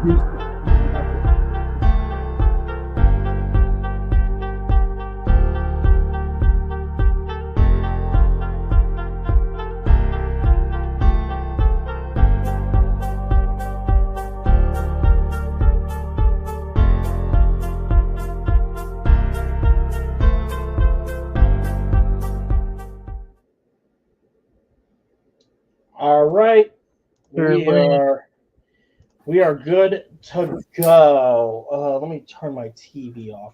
All right, we are good to go. Let me turn my TV off.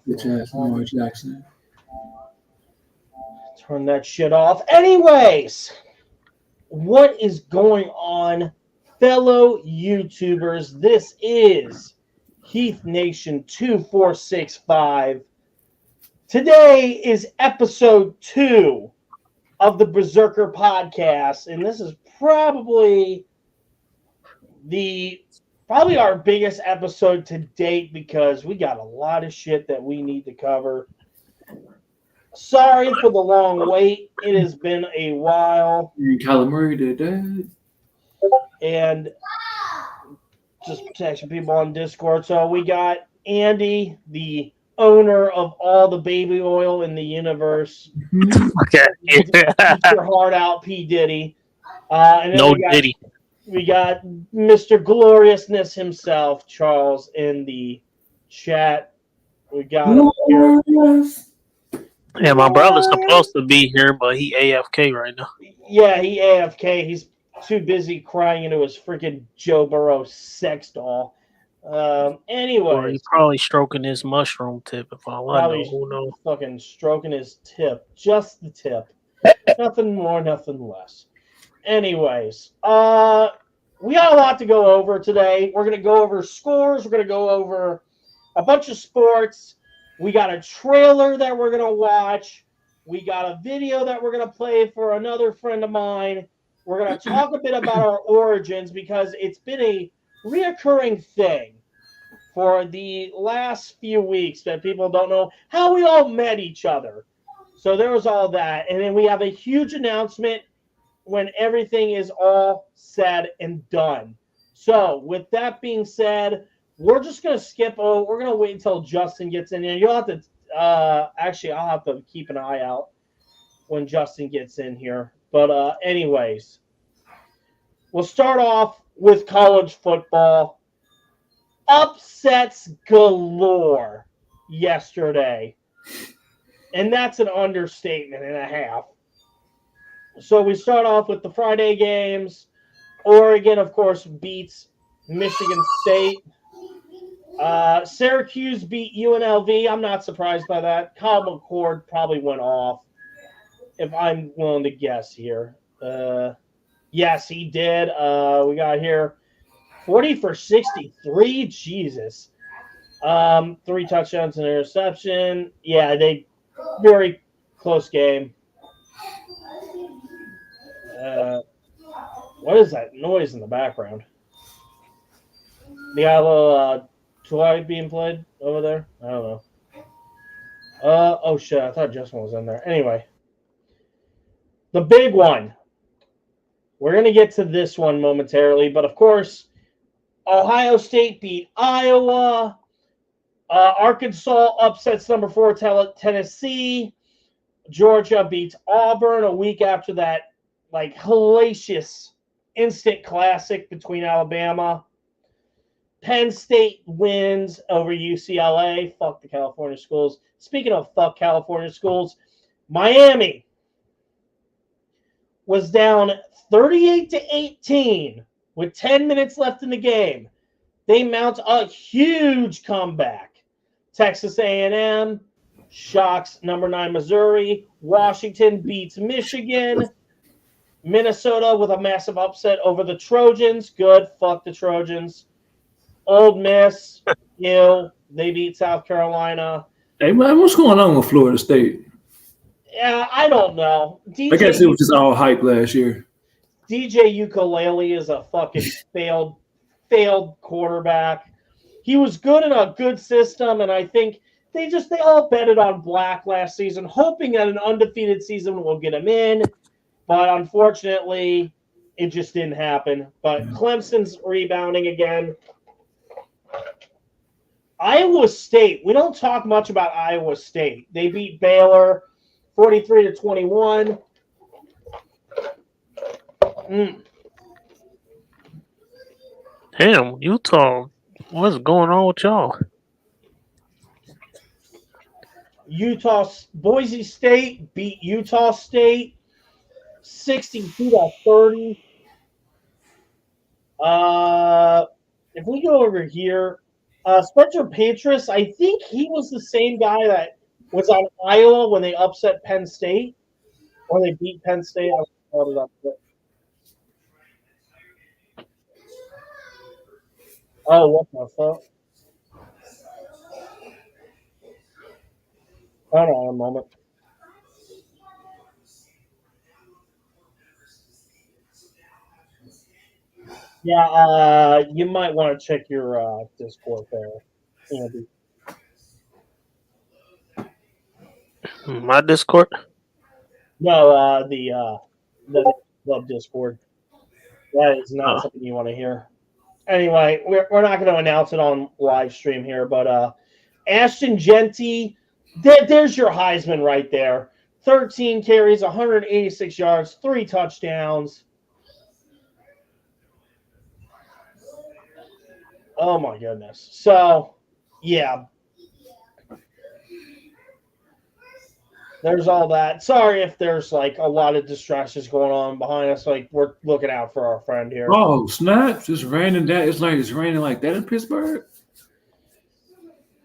Turn that shit off. Anyways, what is going on, fellow YouTubers? This is Heath Nation 2465. Today is episode 2 of the Berserker podcast, and this is probably our biggest episode to date because we got a lot of shit that we need to cover. Sorry for the long wait. It has been a while. And just texting people on Discord. So we got Andy, the owner of all the baby oil in the universe. Okay. Eat your heart out, P. Diddy. And then Diddy. We got Mr. Gloriousness himself, Charles, in the chat. We got him here. Yeah, my brother's supposed to be here, but he AFK right now. Yeah, he AFK. He's too busy crying into his freaking Joe Burrow sex doll. Anyway, or he's probably stroking his mushroom tip. If all I know, who knows? Fucking stroking his tip, just the tip, nothing more, nothing less. Anyways, we got a lot to go over today. We're gonna go over scores. We're gonna go over a bunch of sports. We got a trailer that we're gonna watch. We got a video that we're gonna play for another friend of mine. We're gonna talk a bit about our origins because it's been a reoccurring thing for the last few weeks that people don't know how we all met each other. So there was all that. And then we have a huge announcement when everything is all said and done. So with that being said, we're just going to skip over. We're going to wait until Justin gets in here. You'll have to, actually, I'll have to keep an eye out when Justin gets in here. But anyways, we'll start off with college football. Upsets galore yesterday. And that's an understatement and a half. So we start off with the Friday games. Oregon, of course, beats Michigan State. Syracuse beat UNLV. I'm not surprised by that. Kyle McCord probably went off, if I'm willing to guess here. Yes, he did. We got here 40 for 63. Jesus. 3 touchdowns and interception. Yeah, very close game. What is that noise in the background? They got a little toy being played over there? I don't know. Oh shit, I thought Justin was in there. Anyway. The big one. We're going to get to this one momentarily, but of course, Ohio State beat Iowa. Arkansas upsets number 4 Tennessee. Georgia beats Auburn a week after that, like, hellacious instant classic between Alabama. Penn State wins over UCLA. Fuck the California schools. Speaking of fuck California schools, Miami was down 38-18 with 10 minutes left in the game. They mount a huge comeback. Texas A&M shocks number 9 Missouri. Washington beats Michigan. Minnesota with a massive upset over the Trojans. Good. Fuck the Trojans. Old Miss, they beat South Carolina. Hey, man, what's going on with Florida State? Yeah, I don't know. I guess it was just all hype last year. DJ Ukulele is a fucking failed quarterback. He was good in a good system, and I think they all betted on Black last season, hoping that an undefeated season will get him in. But unfortunately, it just didn't happen. But Clemson's rebounding again. Iowa State. We don't talk much about Iowa State. They beat Baylor 43-21. Damn, Utah. What's going on with y'all? Boise State beat Utah State 62-30. If we go over here, Spencer Petras, I think he was the same guy that was on Iowa when they upset Penn State, or they beat Penn State. I brought it up. Oh, what the fuck? Hold on a moment. Yeah, you might want to check your Discord there, Andy. My Discord? No, the club Discord. That is not something you want to hear. Anyway, we're not going to announce it on live stream here, but Ashton Genty, there's your Heisman right there. 13 carries, 186 yards, 3 touchdowns. Oh my goodness. So, yeah. There's all that. Sorry if there's like a lot of distractions going on behind us. Like we're looking out for our friend here. Oh, snaps! It's raining. It's raining like that in Pittsburgh.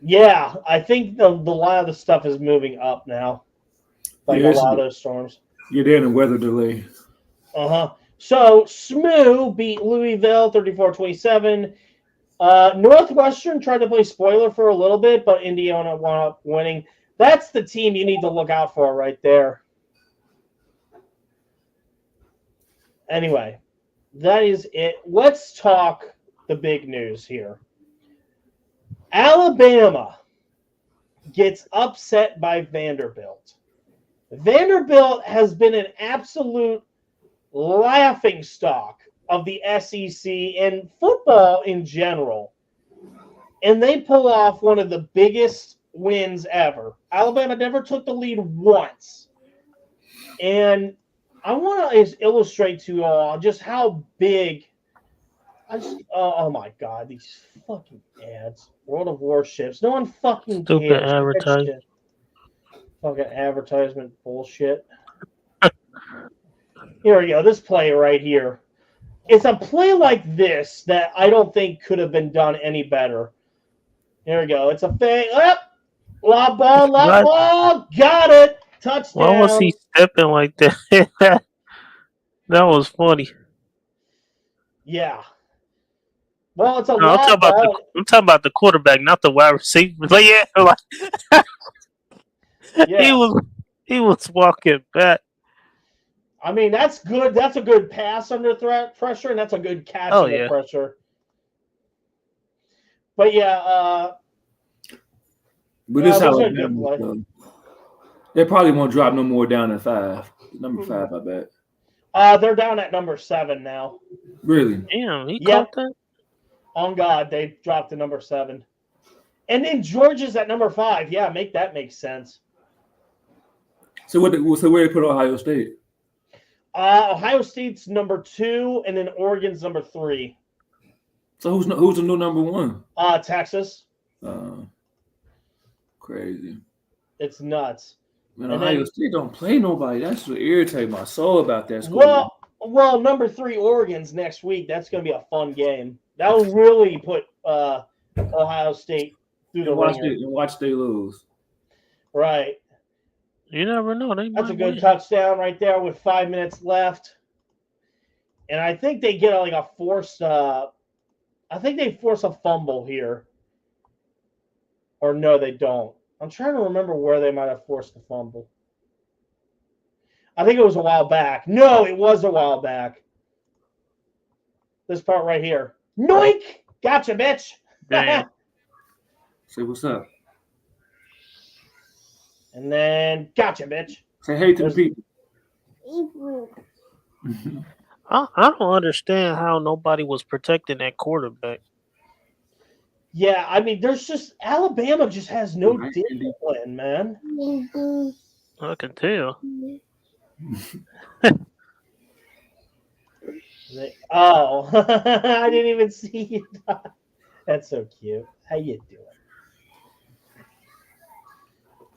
Yeah, I think the lot of the stuff is moving up now. Like a lot of those storms. You're there in a weather delay. So SMU beat Louisville 34-27. Northwestern tried to play spoiler for a little bit, but Indiana wound up winning. That's the team you need to look out for right there. Anyway, that is it. Let's talk the big news here. Alabama gets upset by Vanderbilt. Vanderbilt has been an absolute laughingstock of the SEC and football in general. And they pull off one of the biggest wins ever. Alabama never took the lead once. And I want to illustrate to you all just how big. Oh my God, these fucking ads. World of Warships. No one fucking Stupid cares. advertising. Fucking advertisement bullshit. Here we go. This play right here. It's a play like this that I don't think could have been done any better. Here we go. It's a fake. Lob ball. Got it. Touchdown. Why was he stepping like that? That was funny. Yeah. Well, it's a no, I'm talking about the quarterback, not the wide receiver. Like, yeah. He was walking back. I mean, that's good. That's a good pass under pressure, and that's a good catch under pressure. But yeah, but this Alabama, they probably won't drop no more down than 5. Number 5, I bet. They're down at number 7 now. Really? Damn, he caught that? On God, they dropped to number 7. And then Georgia's at number 5. Yeah, make sense. So where they put Ohio State? Ohio State's number 2, and then Oregon's number 3. So who's the new number 1? Texas. Crazy. It's nuts. Man, Ohio State don't play nobody. That's what irritates my soul about that school. Well, number 3 Oregon's next week. That's going to be a fun game. That will really put Ohio State through the ringer. Watch they lose. Right. You never know. That's a good touchdown right there with 5 minutes left. And I think they get like a forced I think they force a fumble here. Or no, they don't. I'm trying to remember where they might have forced the fumble. I think it was a while back. No, it was a while back. This part right here. Noink! Gotcha, bitch. Damn. Say what's up. And then, gotcha, bitch. Say hey to the people. I don't understand how nobody was protecting that quarterback. Yeah, I mean, there's just Alabama just has no discipline, man. I can tell. Oh, I didn't even see it. That's so cute. How you doing?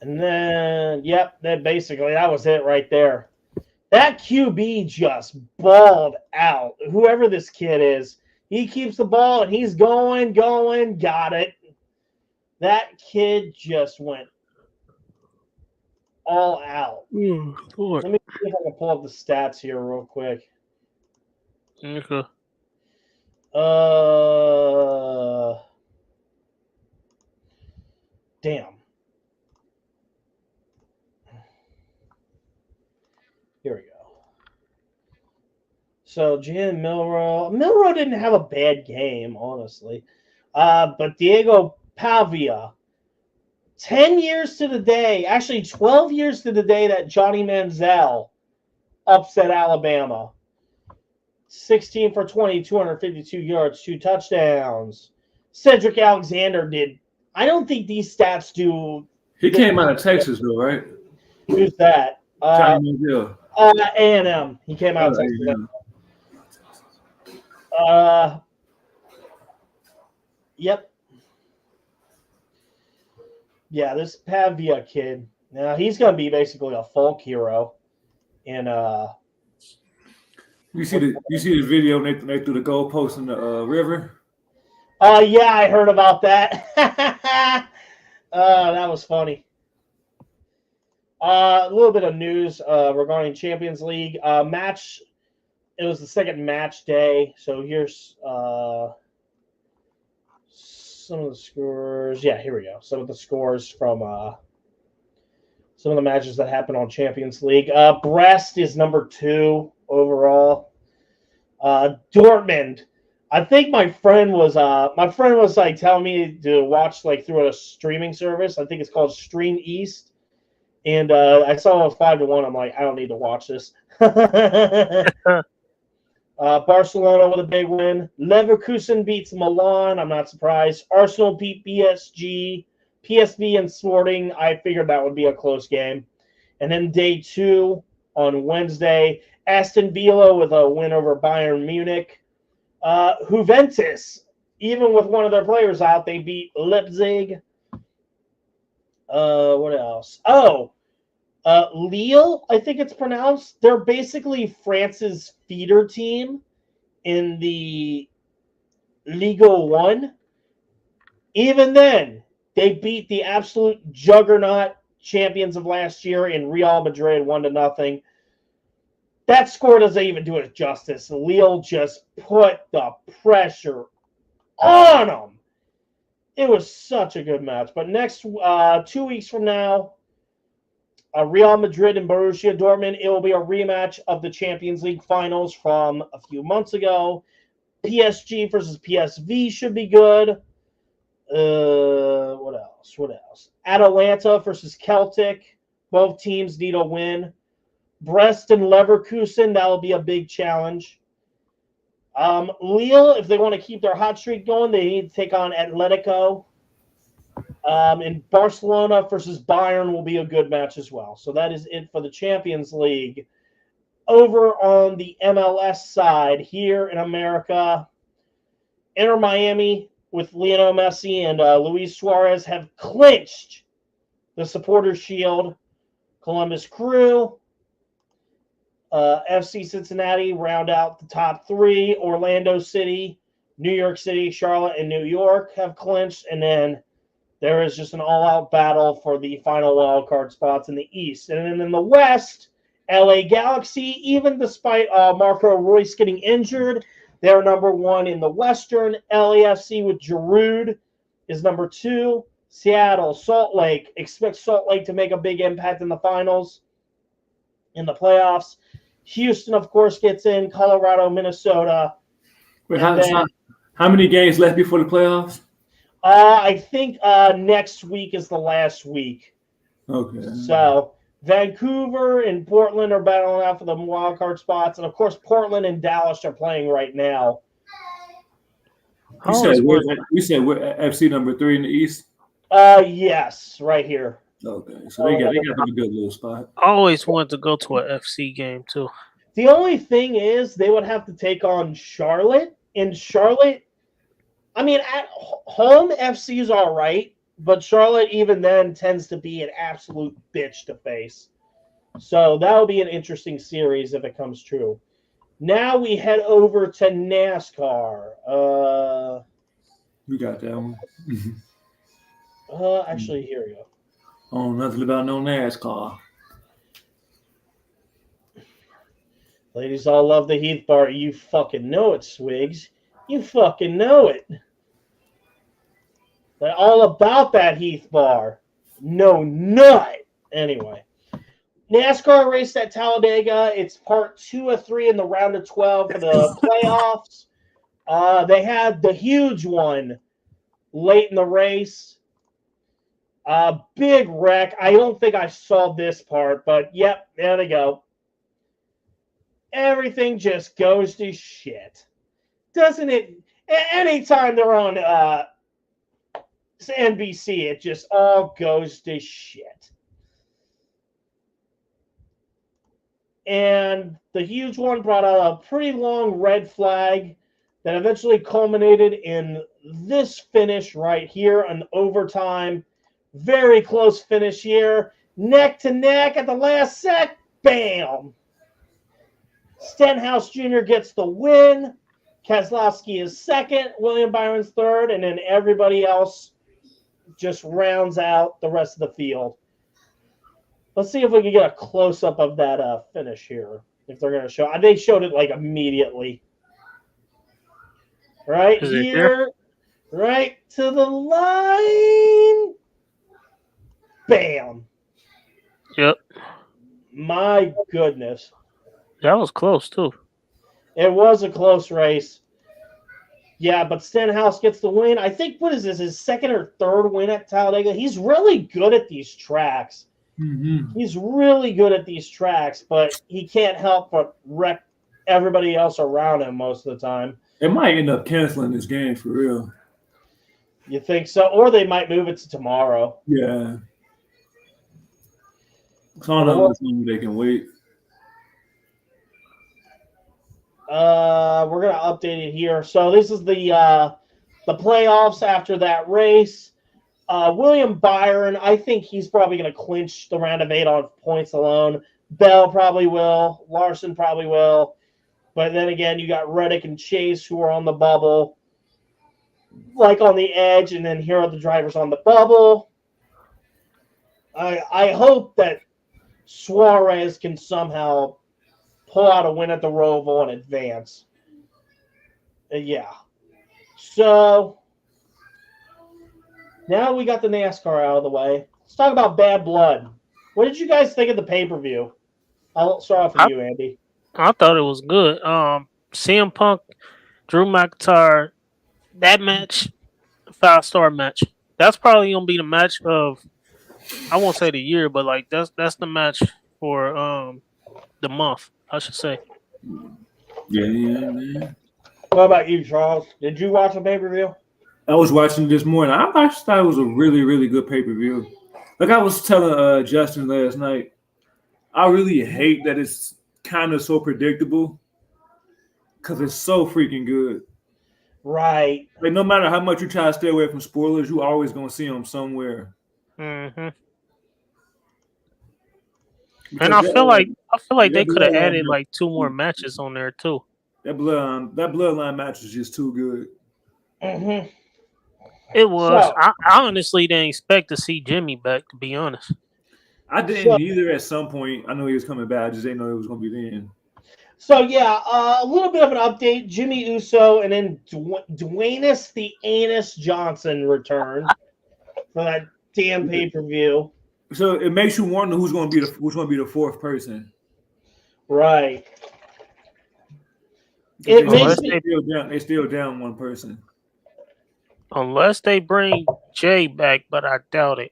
And then, yep, that basically that was it right there. That QB just balled out. Whoever this kid is, he keeps the ball and he's going, got it. That kid just went all out. Lord. Let me see if I can pull up the stats here real quick. Okay. Damn. Here we go. So Jan Milrow didn't have a bad game, honestly. But Diego Pavia, 10 years to the day, actually 12 years to the day that Johnny Manziel upset Alabama. 16 for 20, 252 yards, 2 touchdowns. Cedric Alexander did. I don't think these stats do. He came out of Texas, though, right? Who's that? Johnny Manziel. A&M. He came out of Texas. Yep. Yeah, this Pavia kid. Now he's going to be basically a folk hero. And you see the video they threw the goalpost in the river? Yeah, I heard about that. That was funny. A little bit of news regarding Champions League match. It was the second match day, so here's some of the scores. Yeah, here we go. Some of the scores from some of the matches that happened on Champions League. Brest is number 2 overall. Dortmund. I think my friend was like telling me to watch like through a streaming service. I think it's called Stream East. And I saw it was 5-1. I'm like, I don't need to watch this. Barcelona with a big win. Leverkusen beats Milan. I'm not surprised. Arsenal beat PSG. PSV and Sporting. I figured that would be a close game. And then day 2 on Wednesday, Aston Villa with a win over Bayern Munich. Juventus, even with one of their players out, they beat Leipzig. What else? Lille, I think it's pronounced. They're basically France's feeder team in the Liga 1. Even then, they beat the absolute juggernaut champions of last year in Real Madrid 1-0. That score doesn't even do it justice. Lille just put the pressure on them. It was such a good match. But next 2 weeks from now, Real Madrid and Borussia Dortmund, it will be a rematch of the Champions League finals from a few months ago. PSG versus PSV should be good. What else? Atalanta versus Celtic. Both teams need a win. Brest and Leverkusen, that will be a big challenge. Lille, if they want to keep their hot streak going, they need to take on Atletico. And Barcelona versus Bayern will be a good match as well. So that is it for the Champions League. Over on the MLS side, here in America, Inter Miami with Lionel Messi and Luis Suarez have clinched the Supporters' Shield. Columbus Crew, FC Cincinnati round out the top 3. Orlando City, New York City, Charlotte, and New York have clinched. And then there is just an all-out battle for the final wild card spots in the East. And then in the West, LA Galaxy, even despite Marco Royce getting injured, they're number 1 in the Western. LAFC with Giroud is number 2. Seattle, Salt Lake. Expect Salt Lake to make a big impact in the finals, in the playoffs. Houston, of course, gets in. Colorado, Minnesota. Wait, how many games left before the playoffs? I think next week is the last week. Okay. So Vancouver and Portland are battling out for the wild card spots, and of course Portland and Dallas are playing right now. I always wanted. You said we're FC number 3 in the East. Yes, right here. Okay, so they got them a good little spot. I always wanted to go to a FC game too. The only thing is they would have to take on Charlotte. In Charlotte, I mean, at home, FC is all right, but Charlotte even then tends to be an absolute bitch to face. So that will be an interesting series if it comes true. Now we head over to NASCAR. We got that one. Actually, here we go. Oh, nothing about no NASCAR. Ladies all love the Heath bar. You fucking know it, Swigs. You fucking know it. They're all about that Heath bar. No nut. Anyway. NASCAR race at Talladega. It's part 2 of 3 in the round of 12 for the playoffs. They had the huge one late in the race. Big wreck. I don't think I saw this part, but yep, there they go. Everything just goes to shit. Doesn't it? Anytime they're on NBC, it just all goes to shit. And the huge one brought out a pretty long red flag that eventually culminated in this finish right here, an overtime, very close finish here, neck to neck at the last sec, bam! Stenhouse Jr. gets the win. Keselowski is second, William Byron's third, and then everybody else just rounds out the rest of the field. Let's see if we can get a close-up of that finish here. If they're going to show. They showed it like immediately. Right here. Right to the line. Bam. Yep. My goodness. That was close, too. It was a close race. Yeah, but Stenhouse gets the win. I think, what is this, his second or third win at Talladega? He's really good at these tracks. Mm-hmm. He's really good at these tracks, but he can't help but wreck everybody else around him most of the time. It might end up canceling this game for real. You think so? Or they might move it to tomorrow. Yeah. I don't know if they can wait. We're gonna update it here. So this is the playoffs after that race. William Byron, I think he's probably going to clinch the round of 8 on points alone. Bell probably will. Larson probably will. But then again, you got Reddick and Chase who are on the bubble, like on the edge, and then here are the drivers on the bubble. I hope that Suarez can somehow pull out a win at the Roval and advance. Yeah. So now we got the NASCAR out of the way. Let's talk about Bad Blood. What did you guys think of the pay-per-view? I'll start off with you, Andy. I thought it was good. CM Punk, Drew McIntyre, that match, 5-star match. That's probably gonna be the match of, I won't say the year, but like that's the match for the month, I should say. Yeah. What about you, Charles? Did you watch the pay-per-view? I was watching this morning. I actually thought it was a really, really good pay-per-view. Like I was telling Justin last night, I really hate that it's kind of so predictable because it's so freaking good. Right. Like no matter how much you try to stay away from spoilers, you're always going to see them somewhere. Mm-hmm. And I feel like they could have added like 2 more matches on there too. That bloodline match was just too good. Mm-hmm. It was. So, I honestly didn't expect to see Jimmy back, to be honest. I didn't either at some point. I know he was coming back. I just didn't know it was going to be then. So, yeah, a little bit of an update. Jimmy Uso and then Dwayne's the Anus Johnson returned for that damn pay-per-view. So it makes you wonder who's going to be the fourth person. Right. They still down one person. Unless they bring Jay back, but I doubt it.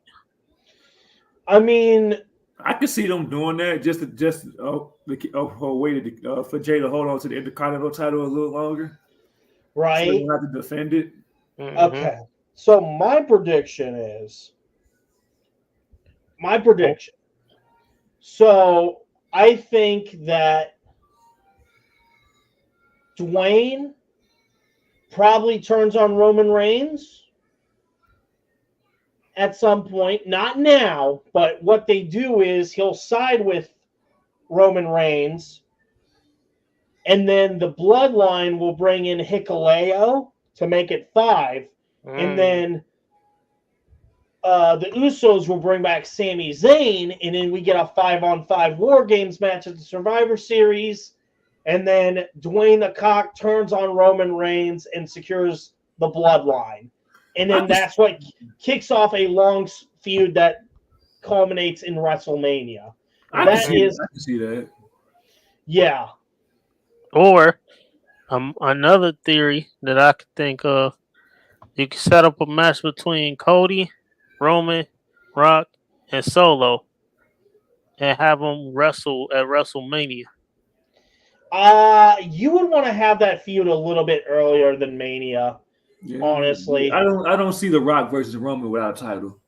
I mean, I could see them doing that just for Jay to hold on to the Intercontinental title a little longer. So right? they don't have to defend it. Mhm. Okay. So my prediction. So I think that Dwayne probably turns on Roman Reigns at some point. Not now, but what they do is he'll side with Roman Reigns, and then the bloodline will bring in Hikuleo to make it 5, and then the Usos will bring back Sami Zayn, and then we get a 5-on-5 War Games match at the Survivor Series, and then Dwayne the Cock turns on Roman Reigns and secures the bloodline, and then that's what kicks off a long feud that culminates in WrestleMania. I can see that. Yeah. Or another theory that I could think of, you could set up a match between Cody, Roman, Rock, and Solo, and have them wrestle at WrestleMania. You would want to have that feud a little bit earlier than Mania. Yeah, honestly. I don't see The Rock versus Roman without a title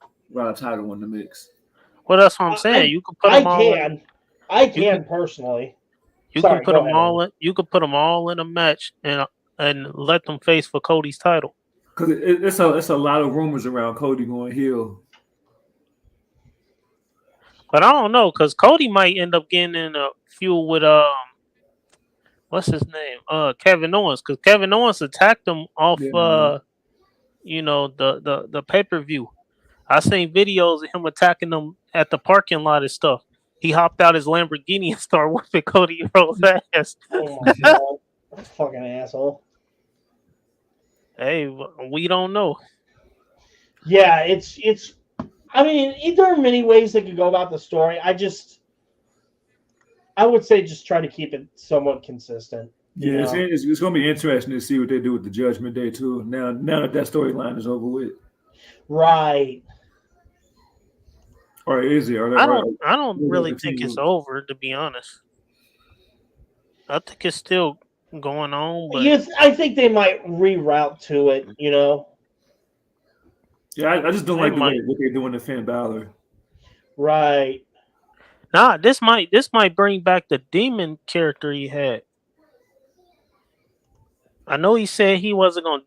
in the mix. Well, that's what I'm saying. You could put them all. I can personally. You can put them all in. You could put them all in a match and let them face for Cody's title. Because it's a lot of rumors around Cody going heel. But I don't know, because Cody might end up getting in a feud with what's his name? Kevin Owens, because Kevin Owens attacked him off the pay-per-view. I seen videos of him attacking them at the parking lot and stuff. He hopped out his Lamborghini and started whipping Cody Rhodes' ass. Oh my god. Fucking asshole. Hey, we don't know. Yeah, it's I mean, there are many ways they could go about the story. I would say just try to keep it somewhat consistent. Yeah, it's going to be interesting to see what they do with the Judgment Day too. Now that storyline is over with, right? Or is it? I don't really think it's over, to be honest. I think it's still going on, but I think they might reroute to it. Yeah, I just don't like what they're doing to Finn Balor. Right. Nah, this might bring back the demon character he had. I know he said he wasn't gonna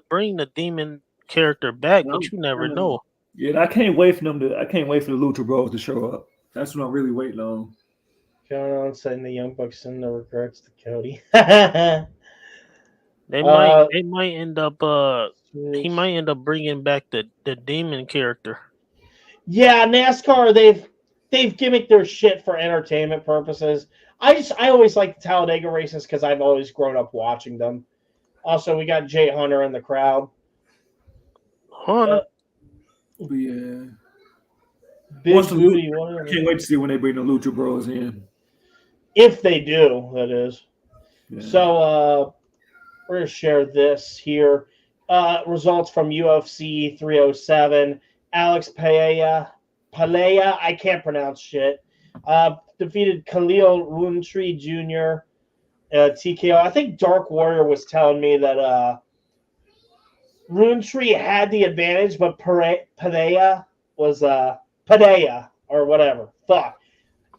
bring the demon character back, but you never know. Yeah, I can't wait for the Lucha Bros to show up. That's what I'm really waiting on. Going on sending the Young Bucks in the regrets to Cody. They might end up he might end up bringing back the demon character. Yeah, NASCAR they've gimmicked their shit for entertainment purposes. I always like the Talladega races because I've always grown up watching them. Also, we got Jay Hunter in the crowd. Hunter. Yeah. Big booty. I can't wait to see when they bring the Lucha Bros in. If they do, that is. Yeah. So we're going to share this here. Results from UFC 307. Alex Pereira, I can't pronounce shit. Defeated Khalil Rountree Jr. TKO. I think Dark Warrior was telling me that Rountree had the advantage, but Pereira was Pereira or whatever. Fuck.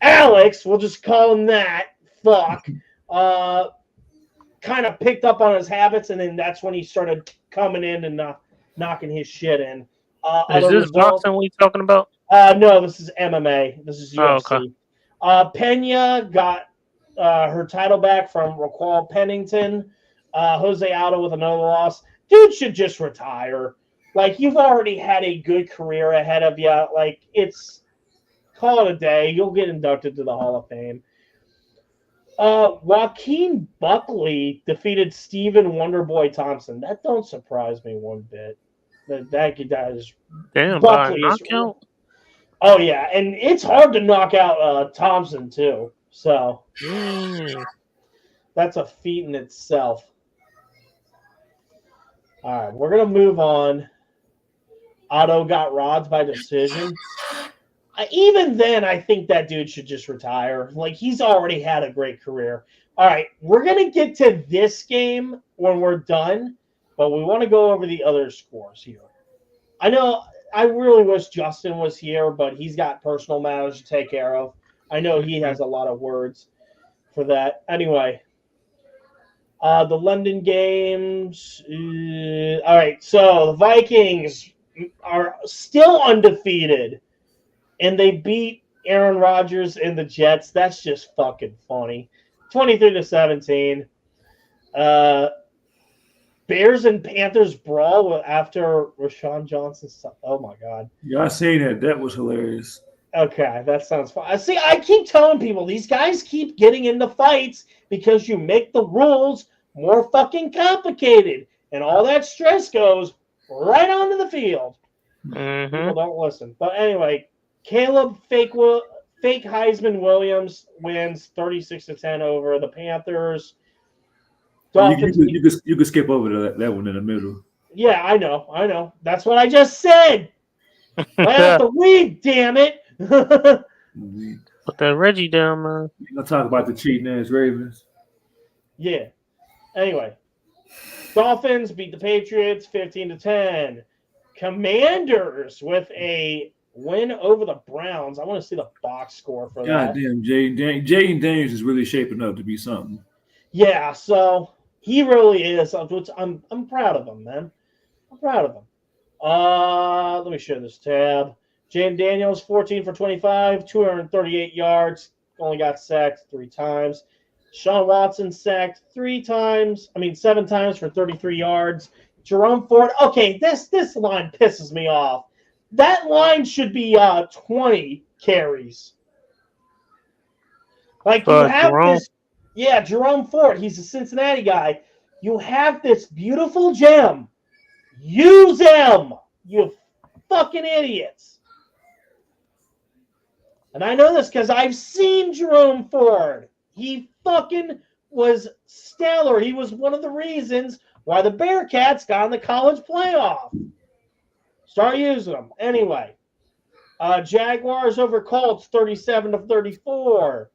Alex, we'll just call him that. Fuck. Kind of picked up on his habits, and then that's when he started coming in and knocking his shit in. Is this boxing we talking about? No, this is MMA. This is UFC. Oh, okay. Pena got her title back from Raquel Pennington. Jose Aldo with another loss. Dude should just retire. Like, you've already had a good career ahead of you. Like, call it a day. You'll get inducted to the Hall of Fame. Joaquin Buckley defeated Stephen Wonderboy Thompson. That don't surprise me one bit. That is damn Buckley knockout. Oh yeah, and it's hard to knock out Thompson too. So that's a feat in itself. All right, we're gonna move on. Otto got rods by decision. Even then, I think that dude should just retire. Like, he's already had a great career. All right, we're going to get to this game when we're done, but we want to go over the other scores here. I know I really wish Justin was here, but he's got personal matters to take care of. I know he has a lot of words for that. Anyway, the London games. All right, so the Vikings are still undefeated, and they beat Aaron Rodgers and the Jets. That's just fucking funny. 23-17. Bears and Panthers brawl after Rashawn Johnson. Oh my god. Yeah, I seen that. That was hilarious. Okay, that sounds fun. See, I keep telling people these guys keep getting into fights because you make the rules more fucking complicated, and all that stress goes right onto the field. Mm-hmm. People don't listen. But anyway, Caleb fake Heisman Williams wins 36-10 over the Panthers. You could skip over that one in the middle. Yeah, I know. That's what I just said. Right off the weed, damn it. Put that Reggie down, man. You're gonna talk about the cheating ass Ravens. Yeah. Anyway, Dolphins beat the Patriots 15-10. Commanders with a win over the Browns. I want to see the box score for that. Goddamn, Jaden Daniels is really shaping up to be something. Yeah, so he really is. I'm proud of him, man. I'm proud of him. Let me share this tab. Jaden Daniels, 14 for 25, 238 yards. Only got sacked 3 times. Sean Watson sacked 7 times for 33 yards. Jerome Ford. Okay, this line pisses me off. That line should be 20 carries. Like you have Jerome. this. Yeah, Jerome Ford. He's a Cincinnati guy. You have this beautiful gem. Use him, you fucking idiots. And I know this because I've seen Jerome Ford. He fucking was stellar. He was one of the reasons why the Bearcats got in the college playoff. Start using them. Anyway, Jaguars over Colts 37-34.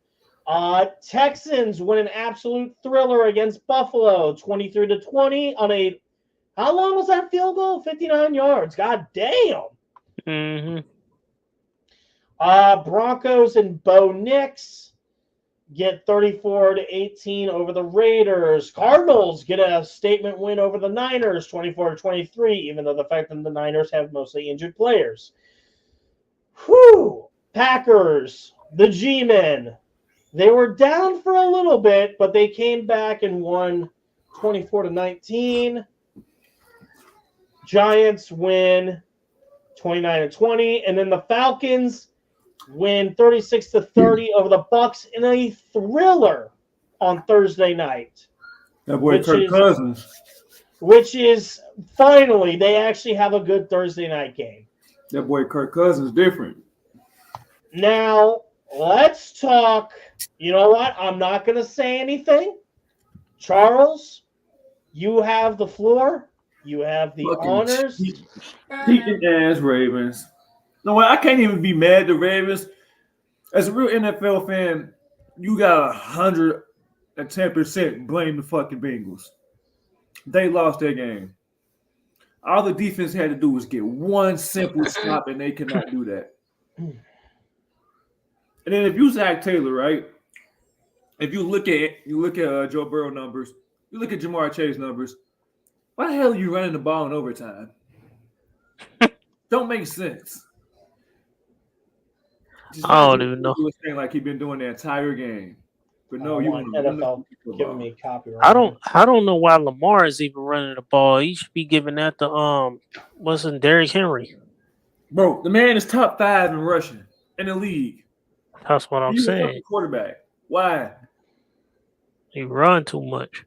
Texans win an absolute thriller against Buffalo 23-20 on a, how long was that field goal? 59 yards. God damn. Mm-hmm. Broncos and Bo Nix get 34-18 over the Raiders. Cardinals get a statement win over the Niners 24-23, even though the fact that the Niners have mostly injured players. Whew. Packers, the G-Men. They were down for a little bit, but they came back and won 24-19. Giants win 29-20, and then the Falcons win 36-30 over the Bucks in a thriller on Thursday night. That boy Kirk Cousins. Which is finally they actually have a good Thursday night game. That boy Kirk Cousins different. Now let's talk. You know what? I'm not going to say anything. Charles, you have the floor. You have the honors. Cheating ass Ravens. No, I can't even be mad at the Ravens. As a real NFL fan, you got 110% blame the fucking Bengals. They lost their game. All the defense had to do was get one simple stop, and they could not do that. And then if you Zach Taylor, right? If you look at Joe Burrow numbers, you look at Jamar Chase numbers. Why the hell are you running the ball in overtime? Don't make sense. I don't even know. Like he's been doing the entire game, but no, you want NFL giving me copyright. I don't know why Lamar is even running the ball. He should be giving that to wasn't Derrick Henry. Bro, the man is top 5 in rushing in the league. That's what I'm saying. Quarterback. Why? He run too much.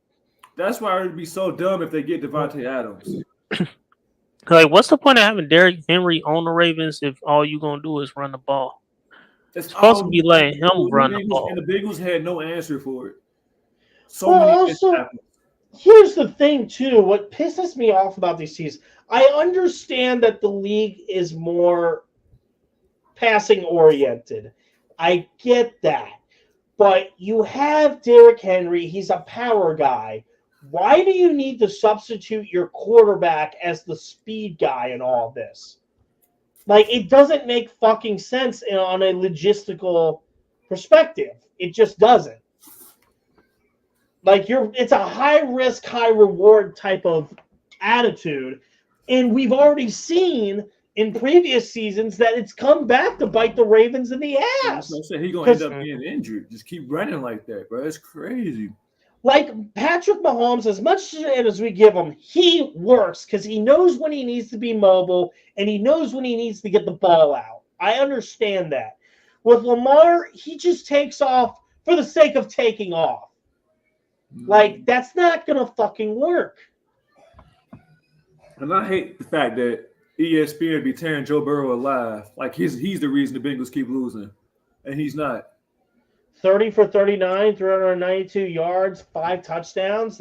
That's why it would be so dumb if they get Devontae Adams. Like, what's the point of having Derrick Henry on the Ravens if all you gonna do is run the ball? It's supposed to be letting him run the ball. And the Bengals had no answer for it. Here's the thing, too. What pisses me off about these teams, I understand that the league is more passing oriented. I get that. But you have Derrick Henry. He's a power guy. Why do you need to substitute your quarterback as the speed guy in all this? Like, it doesn't make fucking sense on a logistical perspective. It just doesn't. Like, it's a high risk, high reward type of attitude. And we've already seen in previous seasons that it's come back to bite the Ravens in the ass. I said he's gonna end up being injured. Just keep running like that, bro. It's crazy. Like Patrick Mahomes, as much as we give him, he works because he knows when he needs to be mobile and he knows when he needs to get the ball out. I understand that. With Lamar, he just takes off for the sake of taking off. Like, that's not going to fucking work. And I hate the fact that ESPN be tearing Joe Burrow alive. Like, he's the reason the Bengals keep losing. And he's not. 30 for 39, 392 yards, 5 touchdowns.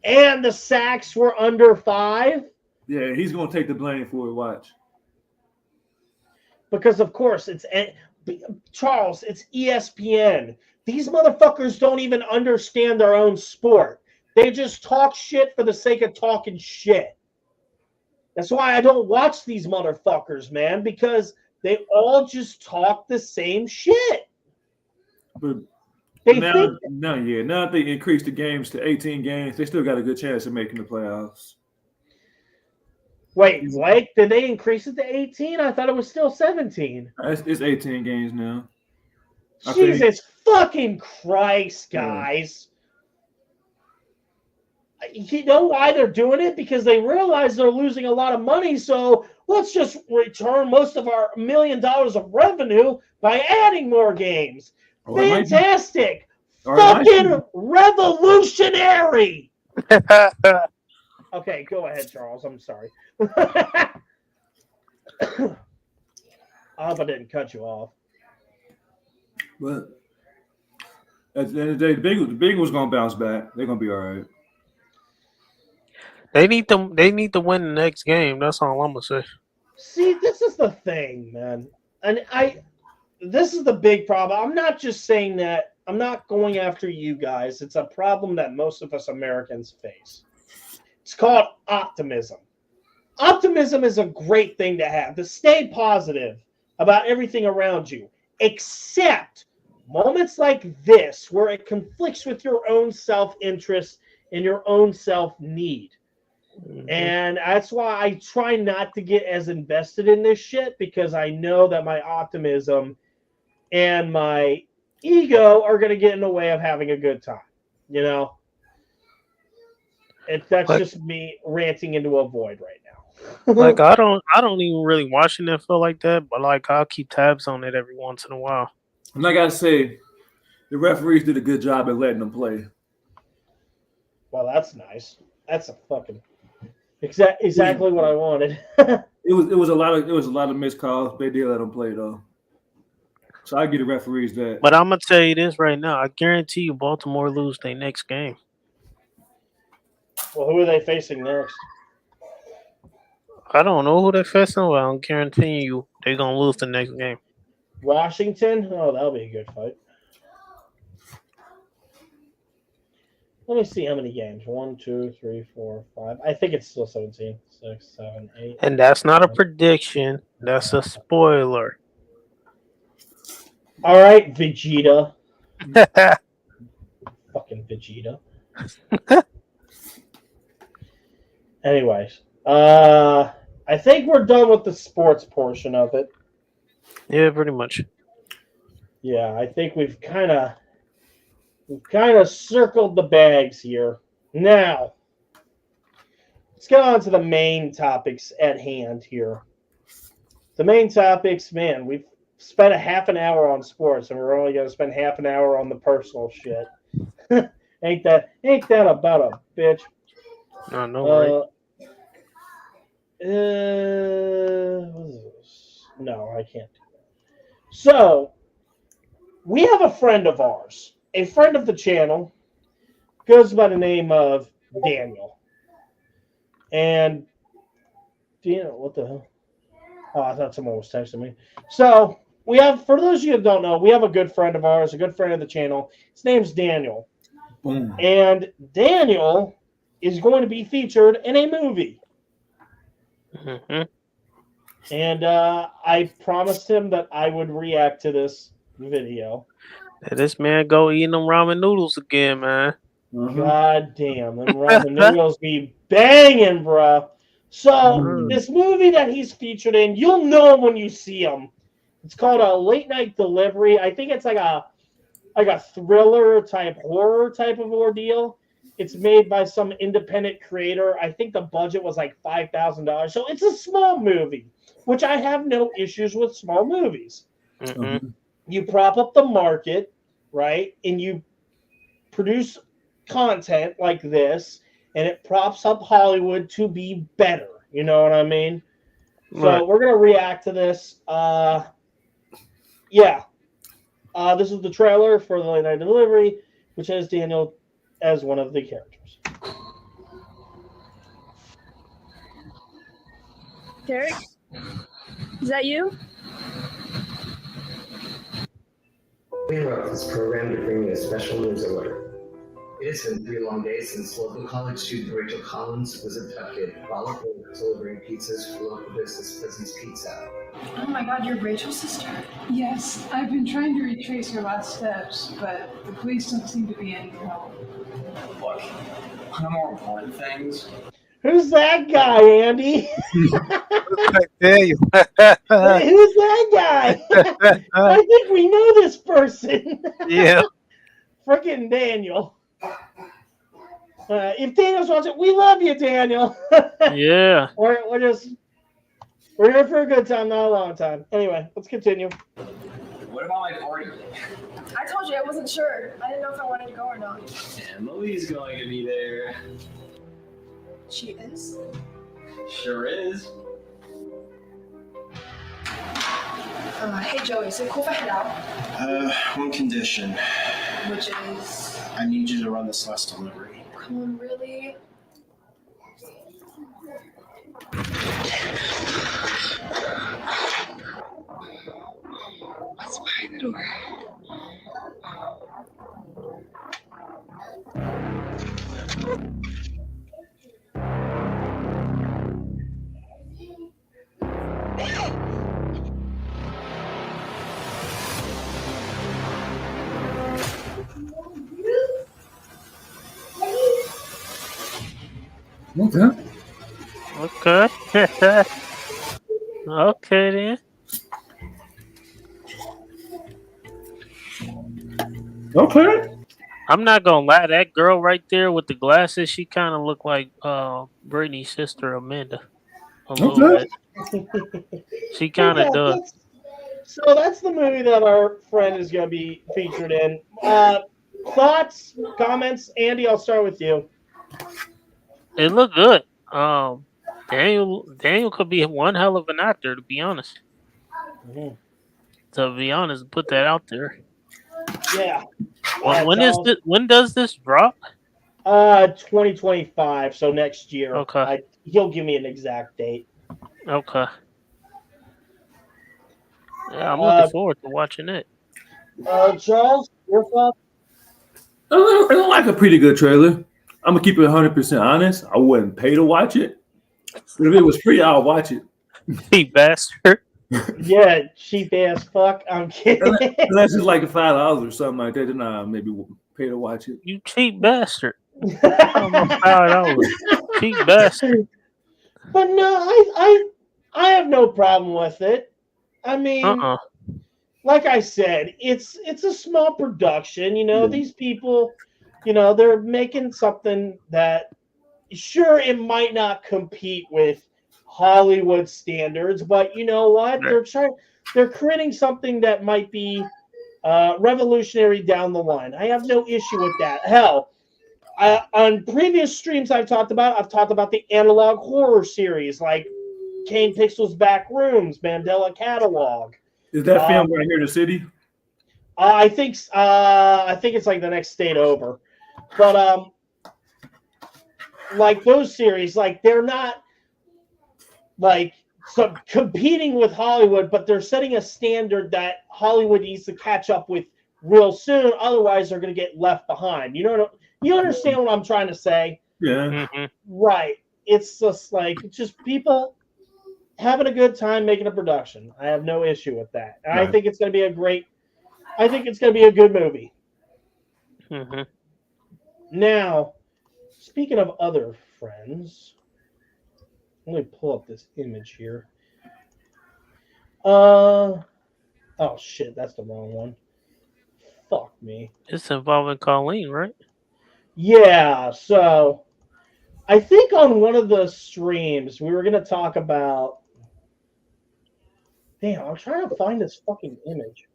And the sacks were under 5. Yeah, he's going to take the blame for it. Watch. Because, of course, Charles, it's ESPN. These motherfuckers don't even understand their own sport. They just talk shit for the sake of talking shit. That's why I don't watch these motherfuckers, man, because they all just talk the same shit. But now that they increased the games to 18 games, they still got a good chance of making the playoffs. Wait, Blake, did they increase it to 18? I thought it was still 17. It's 18 games now. Jesus fucking Christ, guys. Yeah. You know why they're doing it? Because they realize they're losing a lot of money, so let's just return most of our $1 million of revenue by adding more games. Fantastic. Fucking revolutionary. Okay, go ahead, Charles. I'm sorry. I hope I didn't cut you off. But at the end of the day, the Bengals going to bounce back. They're going to be all right. They need to win the next game. That's all I'm going to say. See, this is the thing, man. And this is the big problem. I'm not just saying that. I'm not going after you guys. It's a problem that most of us Americans face. It's called optimism. Optimism is a great thing to have, to stay positive about everything around you, except moments like this where it conflicts with your own self-interest and your own self-need. Mm-hmm. And that's why I try not to get as invested in this shit, because I know that my optimism and my ego are going to get in the way of having a good time, you know? That's just me ranting into a void right now. Like, I don't even really watch NFL like that, but like I'll keep tabs on it every once in a while. And I gotta say, the referees did a good job at letting them play. Well, that's nice. That's a fucking exactly what I wanted. It was a lot of missed calls. They did let them play though. So I give the referees that. But I'm gonna tell you this right now. I guarantee you Baltimore lose their next game. Well, who are they facing next? I don't know who they're facing, but I'm guaranteeing you they're going to lose the next game. Washington? Oh, that'll be a good fight. Let me see how many games. 1, 2, 3, 4, 5. I think it's still 17. 6, 7, 8. And that's not a prediction. That's a spoiler. All right, Vegeta. Fucking Vegeta. Anyways, I think we're done with the sports portion of it. Yeah, pretty much. Yeah, I think we've kind of circled the bags here. Now, let's get on to the main topics at hand here. The main topics, man, we've spent a half an hour on sports, and we're only going to spend half an hour on the personal shit. Ain't that about a bitch? No, right? No, I can't do that. So, we have a friend of ours, a friend of the channel, goes by the name of Daniel. And, what the hell? Oh, I thought someone was texting me. So, we have, for those of you that don't know, we have a good friend of ours, a good friend of the channel. His name's Daniel. Boom. And Daniel is going to be featured in a movie. Mm-hmm. And I promised him that I would react to this video. This man go eating them ramen noodles again, man. God damn, them ramen noodles be banging, bro. So this movie that he's featured in, you'll know him when you see him. It's called A Late Night Delivery. I think it's like a thriller type, horror type of ordeal. It's made by some independent creator. I think the budget was like $5,000. So it's a small movie, which I have no issues with small movies. Mm-hmm. You prop up the market, right? And you produce content like this, and it props up Hollywood to be better. You know what I mean? Right. So we're going to react to this. Yeah. This is the trailer for The Late Night Delivery, which has Daniel as one of the characters. Derek? Is that you? We interrupt this program to bring you a special news alert. It has been 3 long days since local college student Rachel Collins was abducted while delivering pizzas for local business Pleasant's Pizza. Oh my god, you're Rachel's sister? Yes, I've been trying to retrace her last steps, but the police don't seem to be any help. Look, one of the more important things. Who's that guy, Andy? Daniel. Who's that guy? I think we know this person. Yeah. Freaking Daniel. If Daniel's watching, we love you, Daniel. Yeah. We're here for a good time, not a long time. Anyway, let's continue. What about my party? I told you I wasn't sure. I didn't know if I wanted to go or not. Emily's going to be there. She is? Sure is. Hey Joey, is it cool if I head out? One condition. Which is... I need you to run this last delivery. Come on, really? What's behind the door? Okay. Okay. Okay then. Okay. I'm not gonna lie, that girl right there with the glasses, she kind of looked like Brittany's sister Amanda. A little bit. She kind of does. So that's the movie that our friend is going to be featured in. Thoughts, comments? Andy, I'll start with you. It looked good. Daniel could be one hell of an actor, to be honest. Mhm. To be honest, put that out there. Yeah. When does this drop? 2025, so next year. Okay. He'll give me an exact date. Okay. Yeah, I'm looking forward to watching it. Charles, your thoughts? It looked like a pretty good trailer. I'm gonna keep it 100% honest. I wouldn't pay to watch it, but if it was free, I'll watch it. Cheap bastard. Yeah, cheap ass fuck. I'm kidding. Unless it's like $5 or something like that, then I maybe pay to watch it. You cheap bastard. $5. Cheap bastard. But no, I have no problem with it. I mean, like I said, it's a small production. You know, these people, you know, they're making something that, sure, it might not compete with Hollywood standards, but you know what? They're creating something that might be revolutionary down the line. I have no issue with that. Hell, on previous streams I've talked about the analog horror series like Kane Pixel's Back Rooms, Mandela Catalog. Is that film right here in the city? I think it's like the next state over, but like those series, like they're not like competing with Hollywood, but they're setting a standard that Hollywood needs to catch up with real soon. Otherwise, they're going to get left behind. You understand what I'm trying to say? Yeah. Mhm. Right. It's just like people having a good time making a production. I have no issue with that. And I Right. think it's going to be a good movie. Mhm. Now, speaking of other friends, let me pull up this image here. Oh shit, that's the wrong one. Fuck me. It's involving Colleen, right? Yeah, so I think on one of the streams we were gonna talk about. Damn, I'm trying to find this fucking image.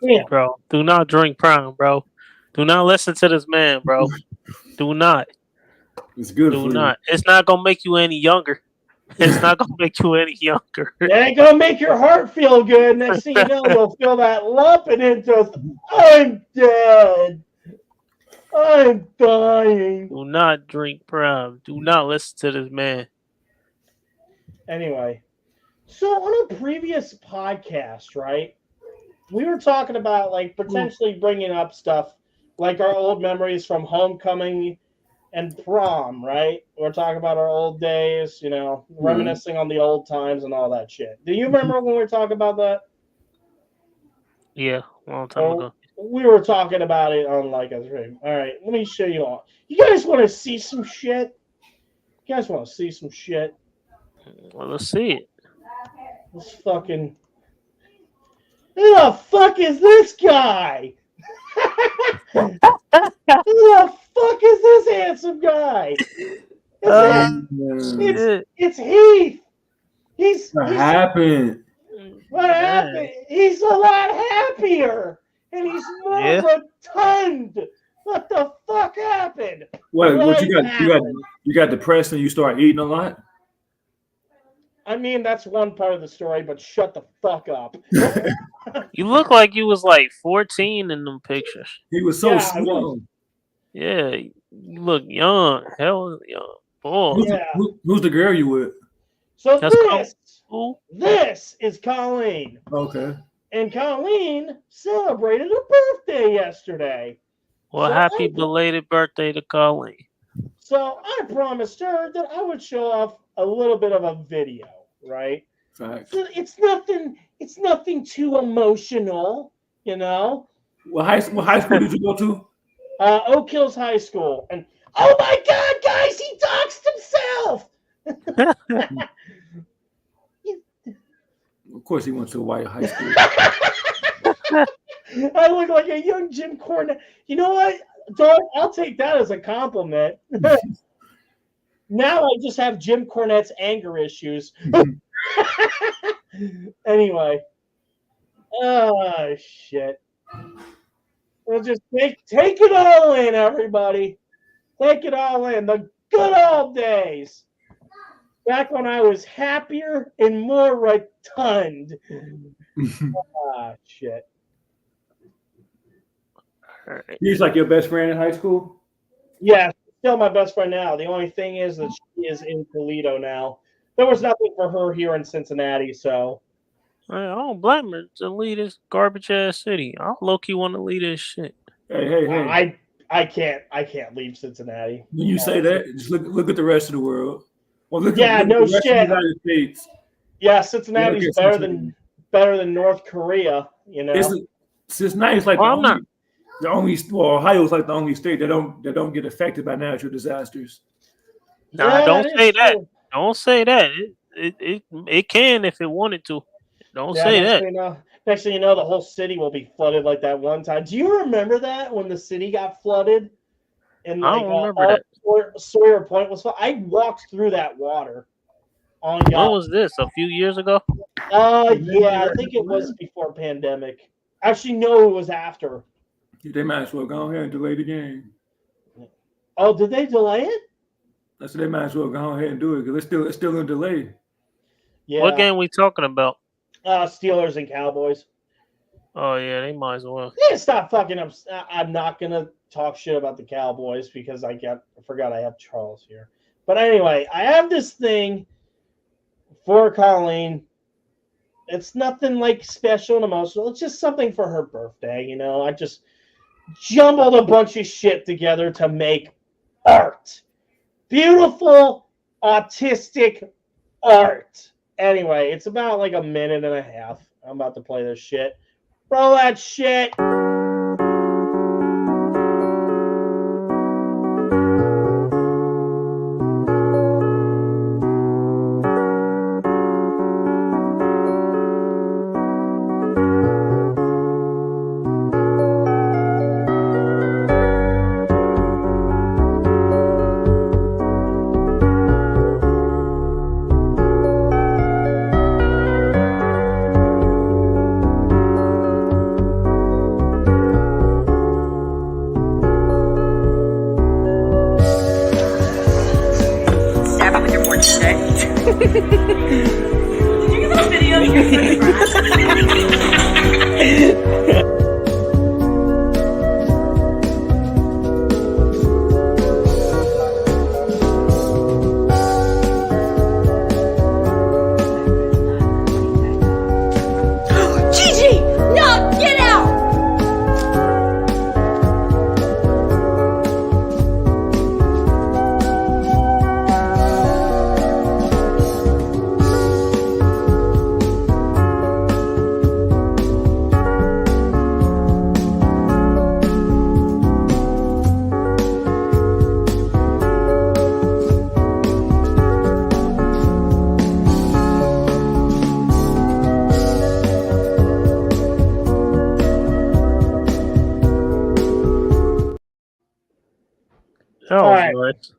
Damn. Bro, do not drink Prime, bro. Do not listen to this man, bro. Do not. It's good Do for you. not. It's not gonna make you any younger. It's not gonna make you any younger. It ain't gonna make your heart feel good. Next thing you know, you'll feel that lump and it just, I'm dead. I'm dying. Do not drink Prime. Do not listen to this man. Anyway, so on a previous podcast, right, we were talking about like potentially bringing up stuff like our old memories from homecoming and prom, right? We're talking about our old days, reminiscing on the old times and all that shit. Do you remember when we were talking about that? Yeah, a long time Or ago. we were talking about it on like a stream. All right, let me show you all. You guys want to see some shit? You guys want to see some shit? Well, let's see it. This fucking. Who the fuck is this guy? Who the fuck is this handsome guy? It's Heath. What happened? What happened? He's a lot happier, and he's more rotund. What the fuck happened? What you got depressed and you start eating a lot? I mean, that's one part of the story, but shut the fuck up. You look like you was like 14 in them pictures. He was so slim. Yeah, you look young. Hell young. Boy. Who's the girl you with? So this is Colleen. Okay. And Colleen celebrated her birthday yesterday. Well, happy belated birthday to Colleen. So I promised her that I would show off a little bit of a video, right? Facts. So it's nothing too emotional, What high school did you go to? Oak Hills High School. And oh my God, guys, he doxed himself. Of course, he went to a white high school. I look like a young Jim Cornette. You know what, Dog? I'll take that as a compliment. Now I just have Jim Cornette's anger issues. Anyway. Oh, shit. We'll just take it all in, everybody. Take it all in. The good old days. Back when I was happier and more rotund. Shit. He's like your best friend in high school? Yeah, still my best friend now. The only thing is that she is in Toledo now. There was nothing for her here in Cincinnati, so. I don't blame her to lead this garbage ass city. I low key want to lead this shit. Hey. I can't leave Cincinnati. When you say that, just look at the rest of the world. Well, look yeah, at no the rest shit. of the United States. Yeah, Cincinnati's better than North Korea. Cincinnati's like the only. Well, Ohio's like the only state that don't get affected by natural disasters. Nah, yeah, don't say that. True. Don't say that. It can if it wanted to. Don't say that. Next thing you know, the whole city will be flooded like that one time. Do you remember that when the city got flooded? And I don't remember that. Sawyer Point was flooded. I walked through that water. When was this? A few years ago? Yeah, I think it was before pandemic. Actually, no, it was after. They might as well go ahead and delay the game. Oh, did they delay it? I said they might as well go ahead and do it because it's still in delay. Yeah. What game we talking about? Steelers and Cowboys. Oh yeah, they might as well. Yeah, stop fucking up. I'm not gonna talk shit about the Cowboys because I forgot I have Charles here. But anyway, I have this thing for Colleen. It's nothing like special and emotional. It's just something for her birthday, you know. I just jumbled a bunch of shit together to make art. Beautiful, autistic art. Anyway, it's about like a minute and a half. I'm about to play this shit. Roll that shit. Stab me with your board stick. Did you get those videos you sent Gigi! No! Get out! That was Alright. nice.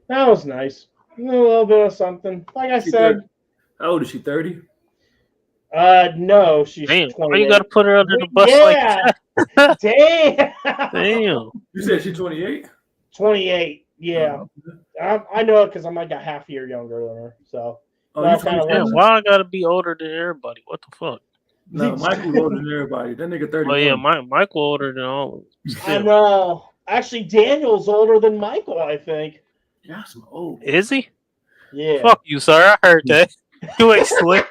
That was nice. A little bit of something. Like I She said, How old is she? 30? no, she's Damn, 28. why you gotta put her under the bus like Yeah. that? Damn. Damn. You said she's 28? 28. Yeah. I know it because I'm like a half year younger than her. So Oh, Well, you kinda 27? Damn, why I gotta be older than everybody? What the fuck? No, Michael's older than everybody. That nigga 31. Oh yeah, Michael older than all of them. I Still. know. Actually, Daniel's older than Michael, I think. Yeah, some old. Is he? Yeah. Fuck you, sir. I heard that. You ain't slick.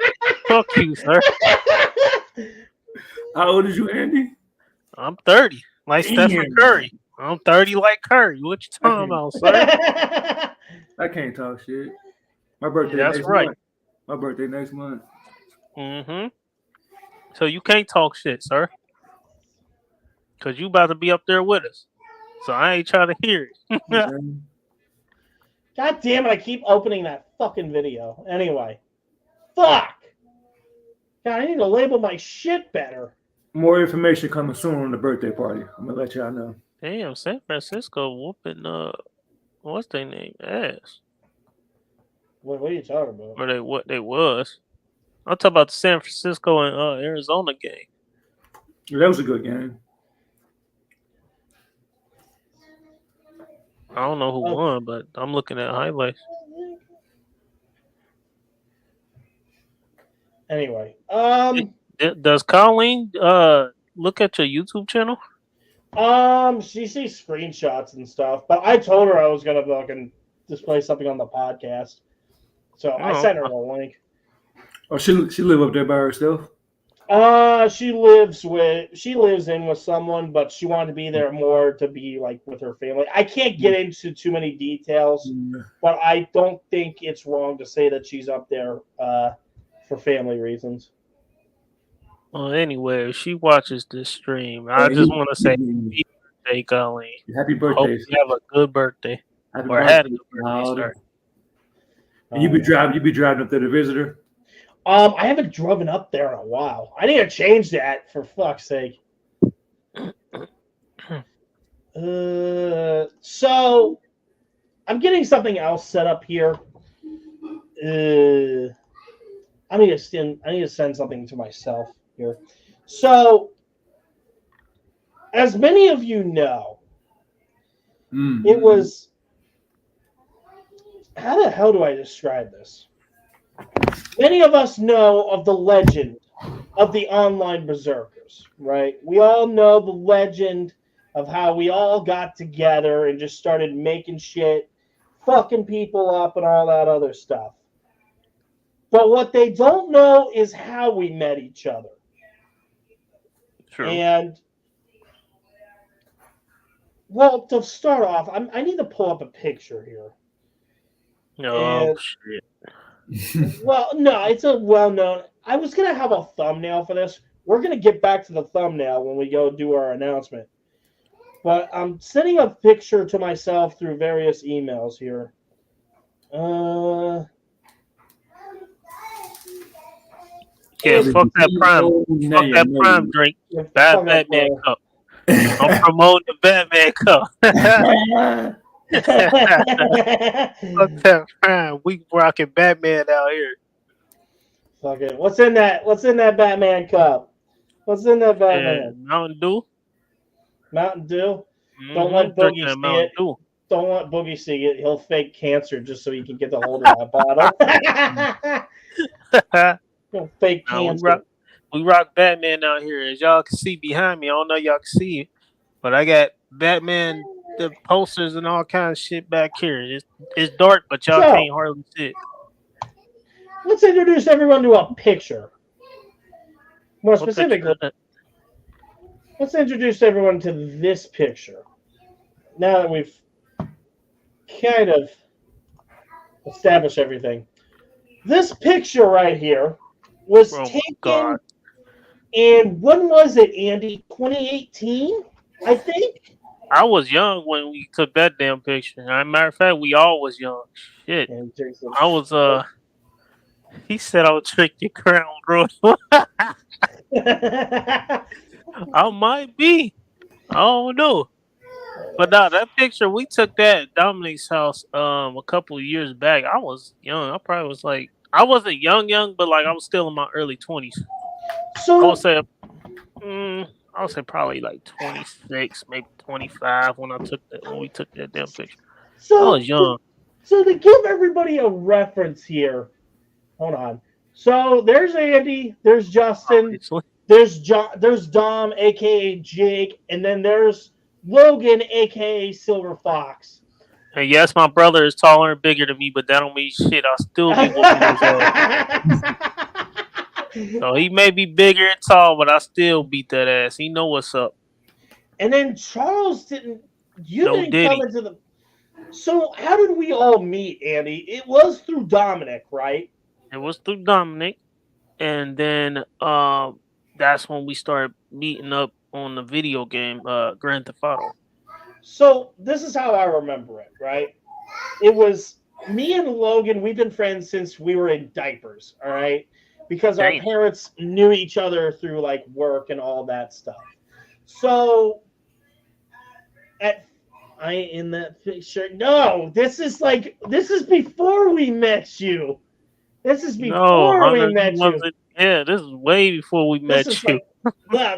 Fuck you, sir. How old is you, Andy? I'm 30. Like Stephen Damn. Curry. I'm 30 like Curry. What you talking about, sir? I can't talk shit. My birthday That's next right. month. My birthday next month. Mm-hmm. So you can't talk shit, sir. Cause you about to be up there with us. So I ain't trying to hear it. God damn it, I keep opening that fucking video. Anyway. Fuck! God, I need to label my shit better. More information coming soon on the birthday party. I'm gonna let y'all know. Damn, San Francisco whooping what's their name? Ass. What are you talking about? Or what they was. I'm talking about the San Francisco and Arizona game. That was a good game. I don't know who won, but I'm looking at highlights. Anyway, Does Colleen look at your YouTube channel? she sees screenshots and stuff, but I told her I was gonna fucking display something on the podcast, so I sent her the link. Oh, she live up there by herself? She lives in with someone, but she wanted to be there more to be like with her family. I can't get into too many details, but I don't think it's wrong to say that she's up there for family reasons. Well, anyway, if she watches this stream, I just want to say happy birthday, Colleen. Happy Hope birthday. you have a good birthday. Happy Or birthday. had a good birthday start. And you be driving up there to visit her? I haven't driven up there in a while. I need to change that for fuck's sake. So I'm getting something else set up here. I need to send something to myself here. So, as many of you know, it was. How the hell do I describe this? Many of us know of the legend of the online berserkers, right? We all know the legend of how we all got together and just started making shit, fucking people up, and all that other stuff. But what they don't know is how we met each other. True. And, well, to start off, I need to pull up a picture here. Oh, And- shit. Well, no, it's a well-known. I was gonna have a thumbnail for this. We're gonna get back to the thumbnail when we go do our announcement. But I'm sending a picture to myself through various emails here. Yeah, fuck that prime. Fuck that prime drink. Bad Batman cup. I'm promoting the Batman cup. Fuck that prime. We rocking Batman out here. Fuck it. What's in that? What's in that Batman cup? What's in that Batman? And Mountain Dew. Mountain Dew. Mm-hmm. Don't let Drinking Boogie that see Mountain it. Dew. Don't let Boogie see it. He'll fake cancer just so he can get the hold of that bottle. He'll fake cancer. We rock Batman out here. As y'all can see behind me, I don't know y'all can see it, but I got Batman, the posters and all kinds of shit back here. It's dark, but y'all can't hardly see it. Let's introduce everyone to a picture. More specifically, let's introduce everyone to this picture. Now that we've kind of established everything. This picture right here was taken in, when was it, Andy? 2018, I think? I was young when we took that damn picture. As a matter of fact, we all was young. Shit. I was, he said I would trick your crown, bro. I might be. I don't know. But no, that picture, we took that at Dominic's house a couple of years back. I was young. I probably was like, I wasn't young, but like I was still in my early 20s. So I would say probably like 26, maybe 25 when we took that damn picture. I was young. So to give everybody a reference here, hold on. So there's Andy, there's Justin, there's Dom, aka Jake, and then there's Logan, aka Silver Fox. And yes, my brother is taller and bigger than me, but that don't mean shit. I'll still be whooping his ass. So he may be bigger and tall, but I still beat that ass. He know what's up. And then Charles didn't come into the. So how did we all meet, Andy? It was through Dominic, right? It was through Dominic, and then that's when we started meeting up on the video game Grand Theft Auto. So this is how I remember it, right? It was me and Logan. We've been friends since we were in diapers, all right? Because our parents knew each other through like work and all that stuff. So in that picture, no, this is before we met you. This is before we met you. Yeah, this is way before we met you.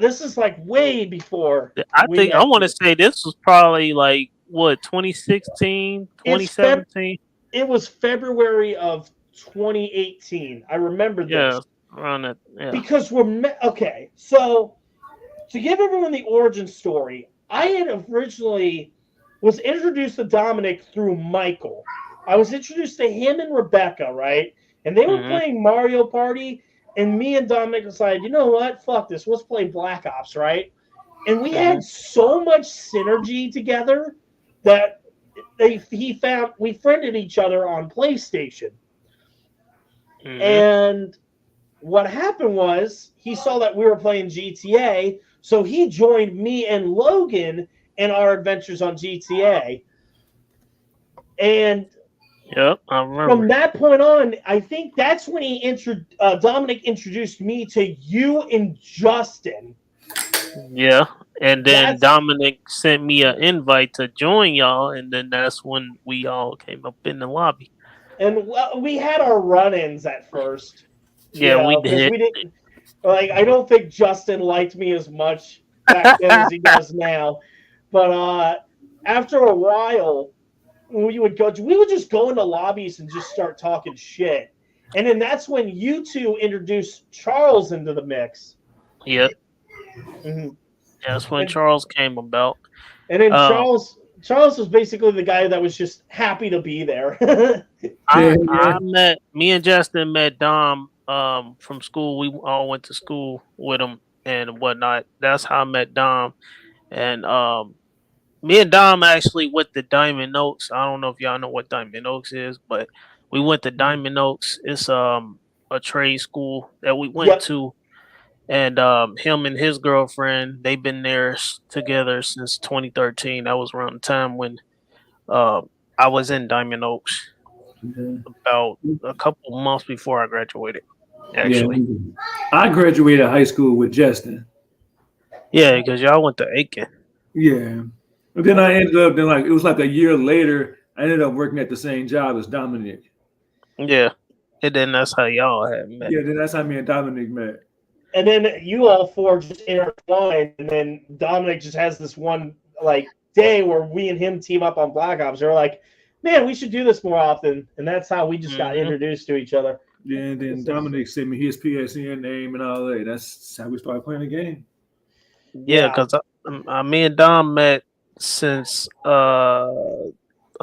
This is like way before. I want to say this was probably like what, 2016, 2017. It was February of 2018. I remember this. Yeah, around that. Yeah. Because okay. So to give everyone the origin story, I had originally was introduced to Dominic through Michael. I was introduced to him and Rebecca, right? And they were playing Mario Party, and me and Dominic decided, you know what? Fuck this. Let's play Black Ops, right? And we had so much synergy together that we friended each other on PlayStation. And what happened was he saw that we were playing GTA, so he joined me and Logan in our adventures on GTA. And yep, I remember. From that point on, I think that's when Dominic introduced me to you and Justin. Yeah, and then Dominic sent me an invite to join y'all, and then that's when we all came up in the lobby. And we had our run-ins at first. Yeah, we did. We didn't, I don't think Justin liked me as much back then as he does now. But after a while, we would just go into lobbies and just start talking shit. And then that's when you two introduced Charles into the mix. Yep. Mm-hmm. That's when Charles came about. And then Charles was basically the guy that was just happy to be there. Me and Justin met Dom from school. We all went to school with him and whatnot. That's how I met Dom. And me and Dom actually went to Diamond Oaks. I don't know if y'all know what Diamond Oaks is, but we went to Diamond Oaks. It's a trade school that we went Yep. to. And him and his girlfriend, they've been there together since 2013. That was around the time when I was in Diamond Oaks, about a couple months before I graduated. Actually, I graduated high school with Justin. yeah, because y'all went to Aiken. Yeah, but then I ended up it was like a year later. I ended up working at the same job as Dominic. Yeah, and then that's how y'all had met. Yeah, then that's how me and Dominic met. And then you all four just intertwined, and then Dominic just has this one like day where we and him team up on Black Ops. They're like, man, we should do this more often, and that's how we just got introduced to each other. Yeah, and then Dominic sent me his PSN name and all that. That's how we started playing the game. Yeah, because me and Dom met since I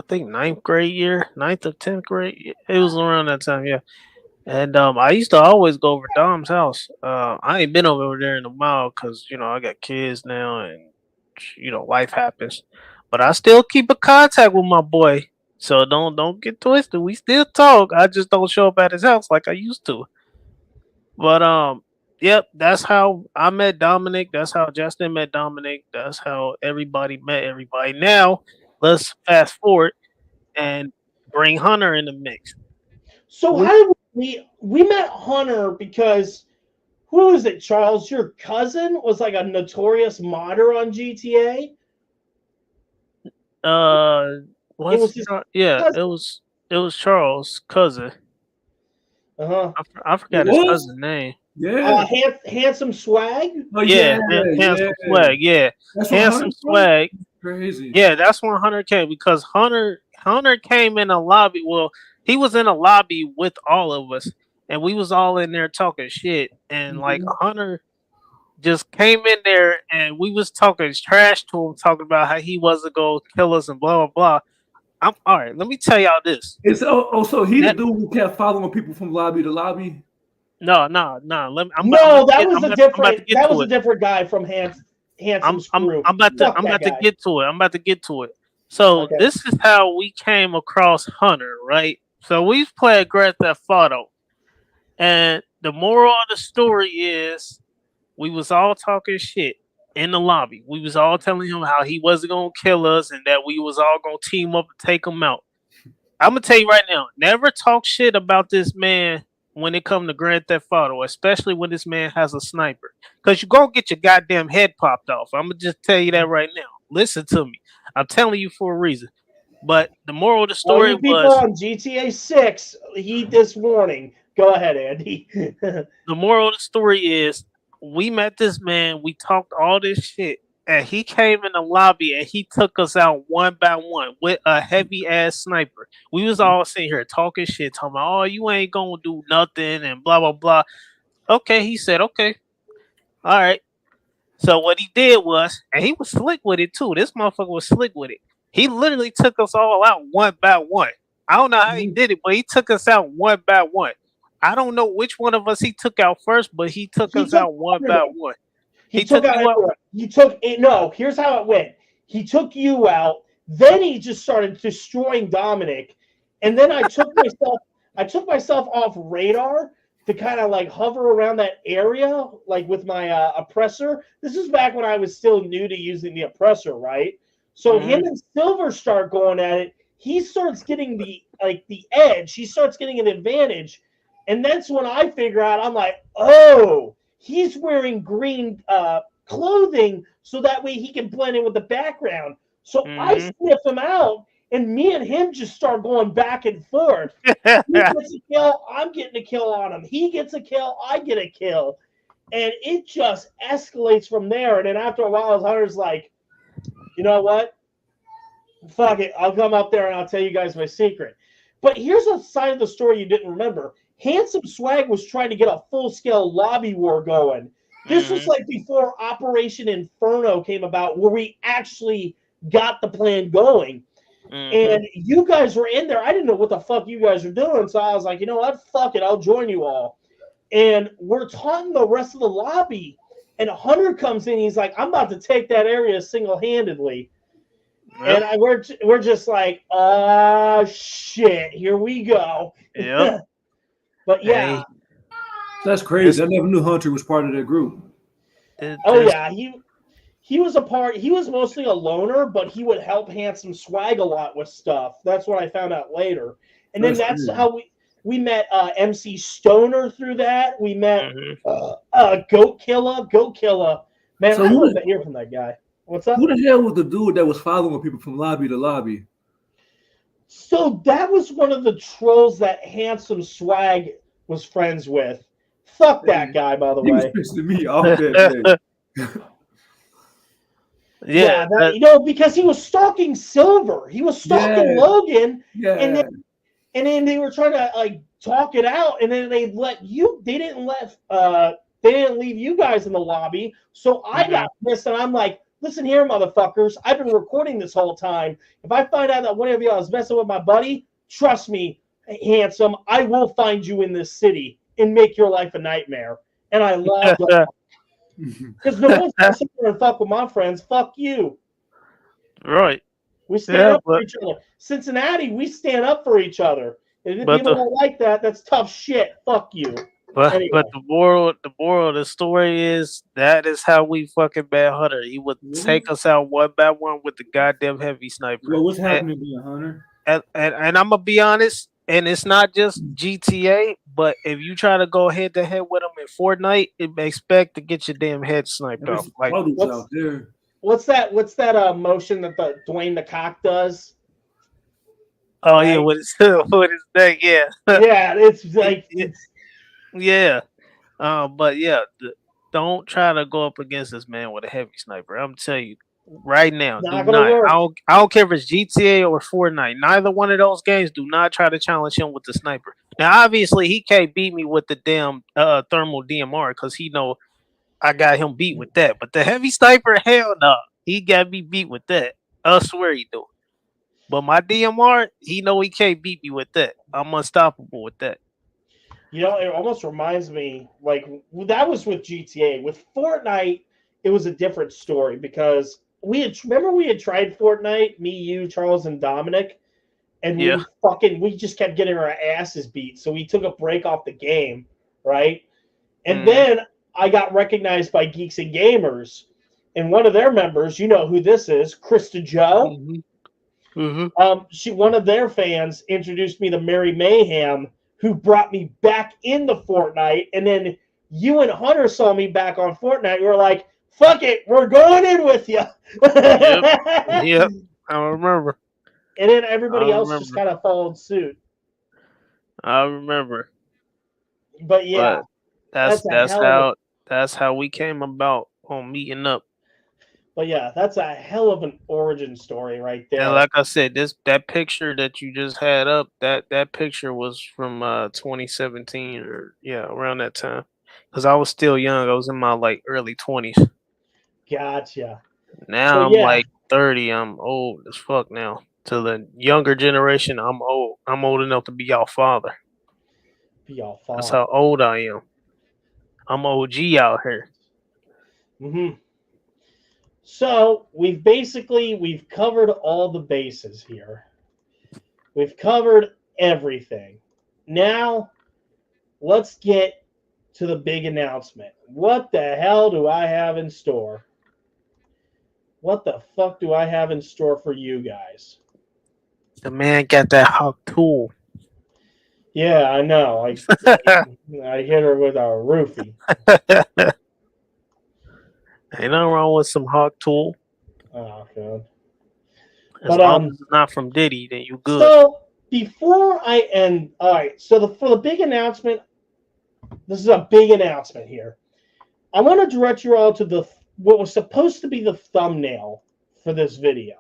think ninth or 10th grade. It was around that time, yeah. And I used to always go over Dom's house. I ain't been over there in a while because I got kids now and life happens. But I still keep in contact with my boy. So don't get twisted. We still talk. I just don't show up at his house like I used to. But yep, that's how I met Dominic. That's how Justin met Dominic. That's how everybody met everybody. Now let's fast forward and bring Hunter in the mix. So how did we met Hunter because who is it, Charles? Your cousin was like a notorious modder on GTA. It was Charles' cousin. I forgot his cousin's name. Yeah, Handsome Swag. Oh, Handsome Swag. Yeah, Handsome Swag. Crazy. Yeah, that's when Hunter came because Hunter came in a lobby. Well, he was in a lobby with all of us, and we was all in there talking shit. And like Hunter just came in there, and we was talking trash to him, talking about how he wasn't gonna kill us and blah blah blah. I'm all right. Let me tell y'all this. It's so he the dude who kept following people from lobby to lobby. No. That was a different guy from Handsome Screw. I'm about to get to it. So this is how we came across Hunter, right? So we've played Grand Theft Auto, and the moral of the story is we was all talking shit in the lobby. We was all telling him how he wasn't gonna kill us and that we was all gonna team up and take him out. I'm gonna tell you right now, never talk shit about this man when it comes to Grand Theft Auto, especially when this man has a sniper. Because you're gonna get your goddamn head popped off. I'm gonna just tell you that right now. Listen to me. I'm telling you for a reason. But the moral of the story was people on GTA 6 heed this warning. Go ahead, Andy. The moral of the story is we met this man, we talked all this shit, and he came in the lobby and he took us out one by one with a heavy ass sniper. We was all sitting here talking shit, talking about, oh, you ain't gonna do nothing and blah blah blah. Okay, he said, okay, all right. So what he did was, and he was slick with it too. This motherfucker was slick with it. He literally took us all out one by one. I don't know how he did it, but he took us out one by one. I don't know which one of us he took out first, but he took us out one by one. He took out everyone. Here's how it went. He took you out, then he just started destroying Dominic, and then I took myself off radar to kind of like hover around that area, like with my oppressor. This is back when I was still new to using the oppressor, right? So him and Silver start going at it. He starts getting the edge. He starts getting an advantage. And that's when I figure out, I'm like, oh, he's wearing green clothing so that way he can blend in with the background. So I sniff him out, and me and him just start going back and forth. He gets a kill, I'm getting a kill on him. He gets a kill, I get a kill. And it just escalates from there. And then after a while, Hunter's like, you know what? Fuck it. I'll come up there and I'll tell you guys my secret. But here's a side of the story you didn't remember. Handsome Swag was trying to get a full-scale lobby war going. This was like before Operation Inferno came about, where we actually got the plan going. And you guys were in there. I didn't know what the fuck you guys were doing. So I was like, you know what? Fuck it. I'll join you all. And we're talking the rest of the lobby. And Hunter comes in. He's like, I'm about to take that area single-handedly. Yep. And we're just like, shit. Here we go. Yep. But yeah. Hey. That's crazy. I never knew Hunter was part of that group. Yeah. He was a part. He was mostly a loner, but he would help Handsome Swag a lot with stuff. That's what I found out later. And then that's how we met MC Stoner through that. We met Goat Killer. Man, So I who love to hear from that guy. What's up? Who the hell was the dude that was following people from lobby to lobby? So that was one of the trolls that Handsome Swag was friends with. Fuck that guy, by the He was way. pissing me off that day. Yeah, because he was stalking Silver. He was stalking Logan. Yeah. And then they were trying to like talk it out, and then they didn't leave you guys in the lobby. So I got pissed, and I'm like, listen here, motherfuckers. I've been recording this whole time. If I find out that one of y'all is messing with my buddy, trust me, Handsome, I will find you in this city and make your life a nightmare. And I love that. Because no one's gonna sit there and fuck with my friends. Fuck you. Right. We stand up for each other. Cincinnati, we stand up for each other. And if people don't like that, that's tough shit. Fuck you. But Anyway. but the moral of the story is that is how we fucking bad Hunter. He would take us out one by one with the goddamn heavy sniper. Well, what's happening to you, Hunter? And I'm gonna be honest, and it's not just GTA, but if you try to go head to head with him in Fortnite, expect to get your damn head sniped off. Like what's that motion that the Dwayne the Cock does? Oh yeah, with his thing, yeah. Yeah, it's like yeah. But yeah, don't try to go up against this man with a heavy sniper. I'm telling you right now, do not. I don't care if it's GTA or Fortnite. Neither one of those games. Do not try to challenge him with the sniper. Now, obviously, he can't beat me with the damn thermal DMR because he know I got him beat with that. But the heavy sniper, hell no, he got me beat with that. I swear he do. But my DMR, he know he can't beat me with that. I'm unstoppable with that. You know, it almost reminds me, like, that was with GTA. With Fortnite, it was a different story because we had tried Fortnite, me, you, Charles, and Dominic, and we just kept getting our asses beat. So we took a break off the game, right? And then I got recognized by Geeks and Gamers, and one of their members, you know who this is, Krista Joe. One of their fans introduced me to Mary Mayhem, who brought me back into Fortnite, and then you and Hunter saw me back on Fortnite. You were like, fuck it, we're going in with you. Yep, I remember. And then everybody else just kind of followed suit. I remember. But yeah, that's how we came about on meeting up. But yeah, that's a hell of an origin story right there. And like I said, that picture that you just had up, that picture was from 2017 or around that time. Because I was still young. I was in my like early 20s. Gotcha. Now I'm like 30. I'm old as fuck now. To the younger generation, I'm old. I'm old enough to be y'all father. Be y'all father. That's how old I am. I'm OG out here. So we've covered all the bases here. We've covered everything. Now let's get to the big announcement. What the hell do I have in store? What the fuck do I have in store for you guys? The man got that hawk tool. Yeah, I know. I hit her with a roofie. Ain't nothing wrong with some hawk tool. Oh, God. As long as it's not from Diddy, then you good. So before I end, all right. So for the big announcement, this is a big announcement here. I want to direct you all to what was supposed to be the thumbnail for this video.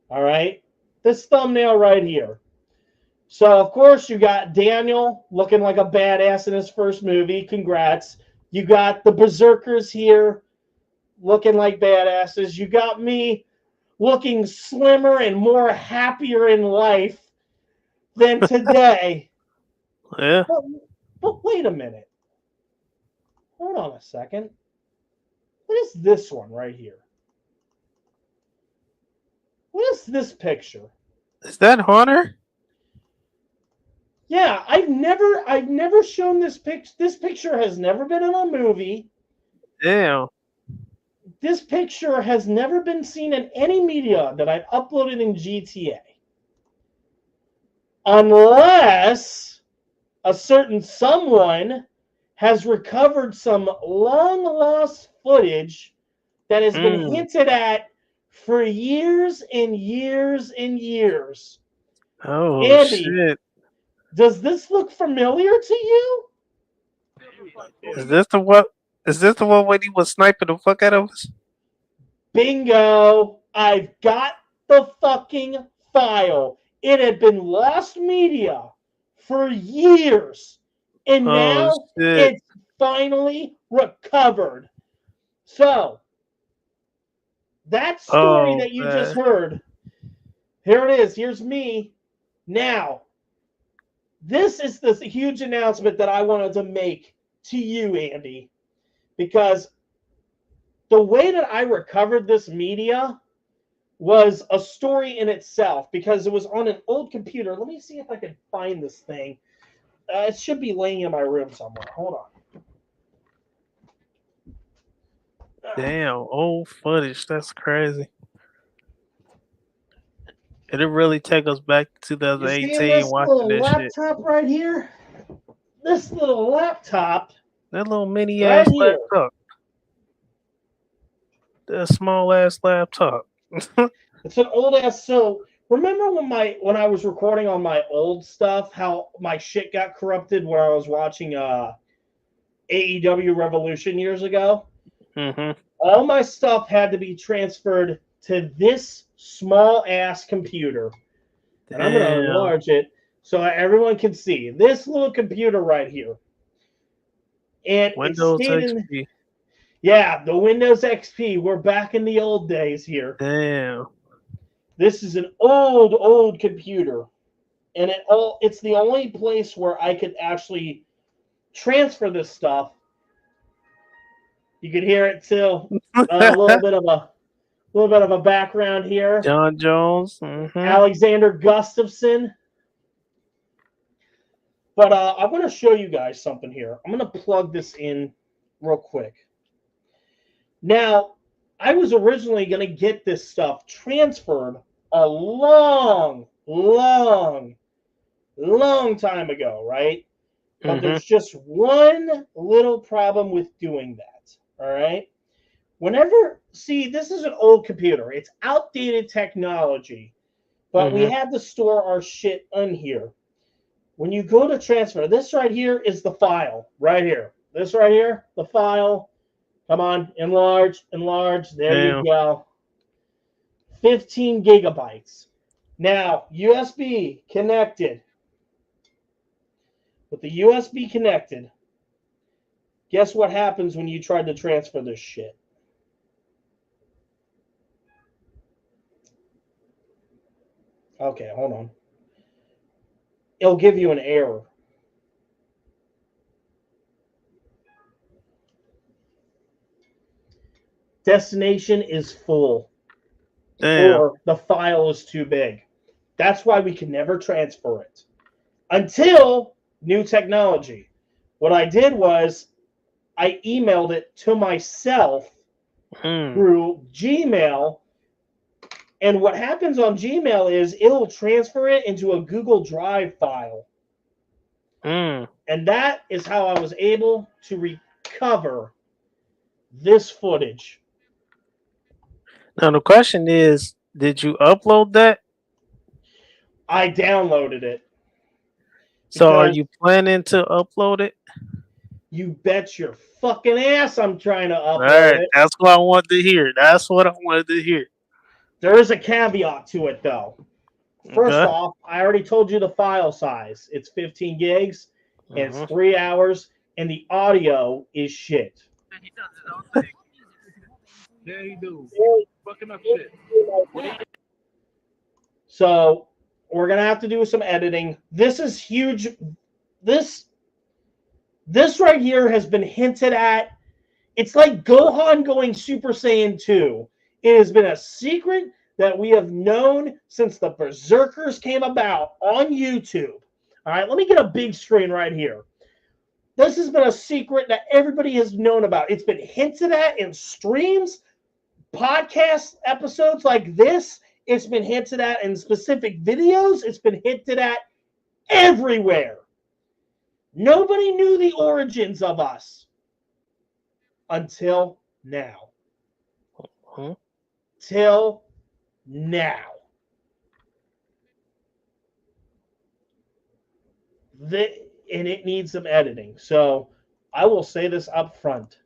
All right, this thumbnail right here. So of course you got Daniel looking like a badass in his first movie. Congrats. You got the Berserkers here looking like badasses. You got me looking slimmer and more happier in life than today. Yeah. But wait a minute. Hold on a second. What is this one right here? What is this picture? Is that Hunter? Yeah, I've never shown this picture. This picture has never been in a movie. Damn. This picture has never been seen in any media that I've uploaded in GTA. Unless a certain someone has recovered some long lost footage that has been hinted at for years and years and years. Oh Andy, shit! does this look familiar to you? Is this the what? Is this the one when he was sniping the fuck out of us? Bingo! I've got the fucking file. It had been lost media for years, and now shit! it's finally recovered. So, that story that you just heard, here it is. Here's me. Now, this is the huge announcement that I wanted to make to you, Andy, because the way that I recovered this media was a story in itself, because it was on an old computer. Let me see if I can find this thing. It should be laying in my room somewhere. Hold on. Damn, old footage. That's crazy. Did it really take us back to You see 2018 this watching little this shit? laptop right here? This little laptop That little mini right ass here. laptop. That small ass laptop. It's an old ass. So remember when I was recording on my old stuff, how my shit got corrupted where I was watching AEW Revolution years ago? Mm-hmm. All my stuff had to be transferred to this small ass computer. And I'm going to enlarge it so everyone can see. This little computer right here. And Windows it stayed XP. in. Yeah, the Windows XP. We're back in the old days here. Damn. This is an old computer. And it's the only place where I could actually transfer this stuff. You could hear it too. A little bit of a background here. John Jones. Mm-hmm. Alexander Gustafson. But I want to show you guys something here. I'm going to plug this in real quick. Now, I was originally going to get this stuff transferred a long time ago, right? But there's just one little problem with doing that, all right? See, this is an old computer. It's outdated technology, but we had to store our shit on here. When you go to transfer, this right here is the file, right here. This right here, the file. Come on, enlarge. There you go. 15 gigabytes. Now, USB connected. With the USB connected, guess what happens when you try to transfer this shit? Okay, hold on. It'll give you an error. Destination is full. Damn. Or the file is too big. That's why we can never transfer it. Until new technology. What I did was I emailed it to myself through Gmail. And what happens on Gmail is it'll transfer it into a Google Drive file. And that is how I was able to recover this footage. Now the question is, did you upload that? I downloaded it. So are you planning to upload it? You bet your fucking ass I'm trying to upload it. That's what I wanted to hear. That's what I wanted to hear. There is a caveat to it, though. First off, I already told you the file size. It's 15 gigs, and it's 3 hours, and the audio is shit. Yeah, you do. Fucking up shit. So we're gonna have to do some editing. This is huge. This right here has been hinted at. It's like Gohan going Super Saiyan 2. It has been a secret that we have known since the Berserkers came about on YouTube. All right, let me get a big screen right here. This has been a secret that everybody has known about. It's been hinted at in streams, podcast episodes like this. It's been hinted at in specific videos. It's been hinted at everywhere. Nobody knew the origins of us until now. Till now. And it needs some editing. So I will say this up front.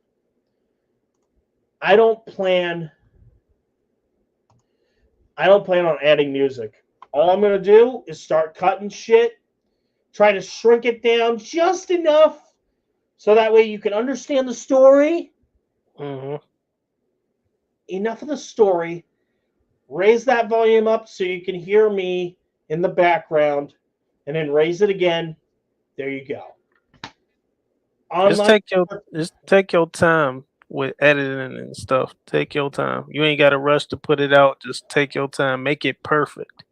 I don't plan on adding music. All I'm going to do is start cutting shit, try to shrink it down just enough so that way you can understand the story. Enough of the story. Raise that volume up so you can hear me in the background, and then raise it again. There you go. Just take your time with editing and stuff. Take your time. You ain't got to rush to put it out. Just take your time. Make it perfect.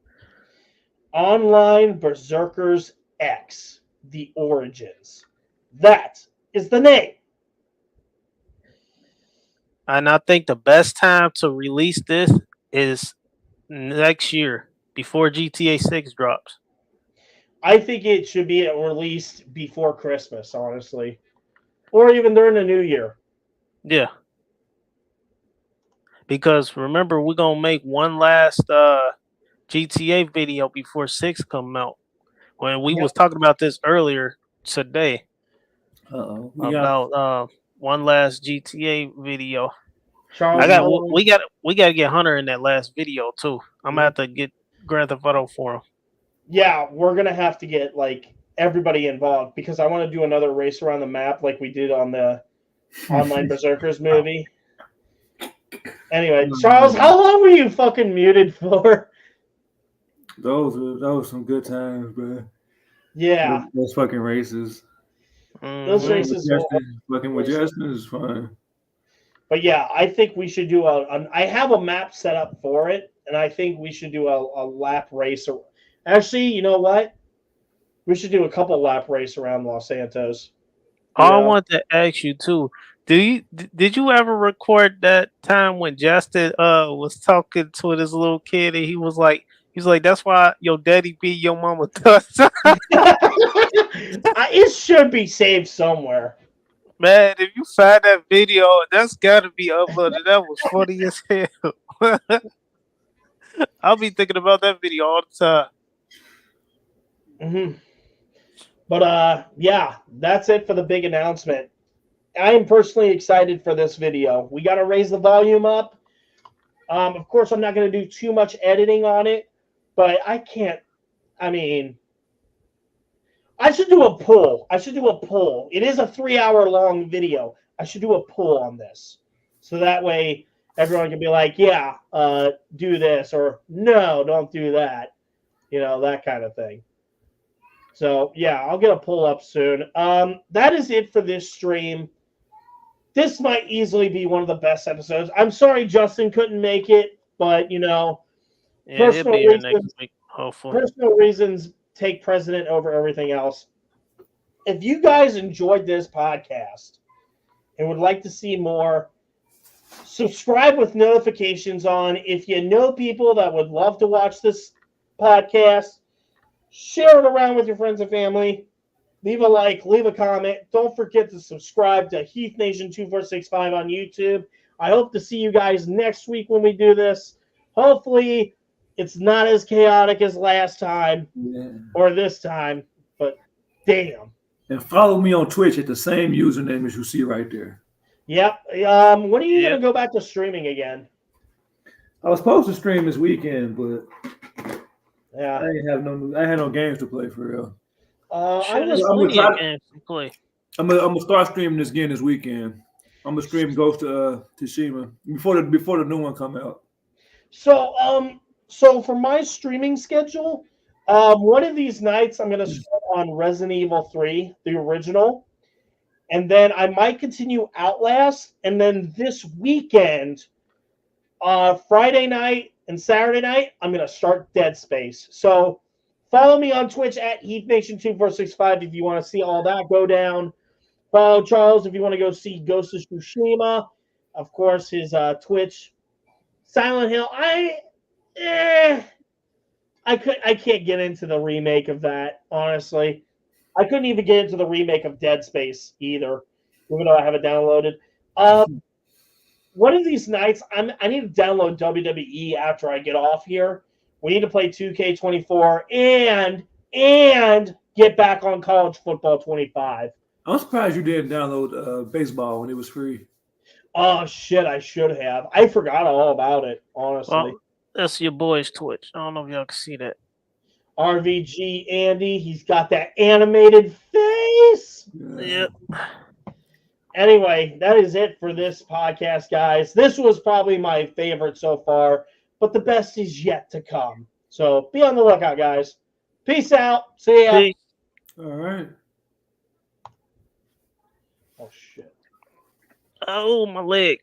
Online Berserkers X, The Origins. That is the name. And I think the best time to release this is next year, before GTA 6 drops. I think it should be released before Christmas, honestly. Or even during the new year. Yeah. Because remember, we're going to make one last GTA video before 6 come out. When we was talking about this earlier today. About one last GTA video. Charles, we got to get Hunter in that last video too. I'm gonna have to get Grand Theft Auto for him. Yeah, we're gonna have to get like everybody involved because I want to do another race around the map like we did on the Online Berserkers movie. Anyway, Charles, how long were you fucking muted for? Those were some good times, bro. Yeah, those fucking races. Those races. Fucking with Justin is fun. But yeah, I think we should do I have a map set up for it, and I think we should do a lap race. Actually, you know what? We should do a couple lap race around Los Santos. I want to ask you too. Did you ever record that time when Justin was talking to this little kid and he was like, that's why your daddy beat your mama does. It should be saved somewhere. Man, if you find that video, that's got to be uploaded. That was funny as hell. I'll be thinking about that video all the time. But yeah, that's it for the big announcement. I am personally excited for this video. We got to raise the volume up. Of course, I'm not going to do too much editing on it, but I can't. I mean, I should do a poll. It is a 3-hour-long video. I should do a poll on this. So that way everyone can be like, yeah, do this, or no, don't do that. That kind of thing. So, yeah, I'll get a poll up soon. That is it for this stream. This might easily be one of the best episodes. I'm sorry Justin couldn't make it, but, personal reasons, next week, hopefully. Personal reasons take precedent over everything else. If you guys enjoyed this podcast and would like to see more, subscribe with notifications on. If you know people that would love to watch this podcast, share it around with your friends and family. Leave a like, leave a comment. Don't forget to subscribe to Heath Nation 2465 on YouTube. I hope to see you guys next week when we do this. Hopefully, it's not as chaotic as last time or this time, but damn. And follow me on Twitch at the same username as you see right there. Yep. When are you going to go back to streaming again? I was supposed to stream this weekend, but yeah, I had no games to play for real. I'm gonna start streaming this again this weekend. I'm gonna stream Ghost of Tsushima before the new one come out. So for my streaming schedule, one of these nights I'm going to start on Resident Evil 3, the original, and then I might continue Outlast, and then this weekend, Friday night and Saturday night, I'm going to start Dead Space. So follow me on Twitch at HeathNation2465 if you want to see all that go down. Follow Charles if you want to go see Ghost of Tsushima. Of course, his Twitch. Silent Hill. I can't get into the remake of that, honestly. I couldn't even get into the remake of Dead Space either, even though I have it downloaded. One of these nights, I need to download WWE after I get off here. We need to play 2K24 and get back on College Football 25. I'm surprised you didn't download baseball when it was free. Oh, shit, I should have. I forgot all about it, honestly. Well, that's your boy's Twitch. I don't know if y'all can see that. RVG Andy, he's got that animated face. Yep. Anyway, that is it for this podcast, guys. This was probably my favorite so far, but the best is yet to come. So be on the lookout, guys. Peace out. See ya. Peace. All right. Oh, shit. Oh, my leg.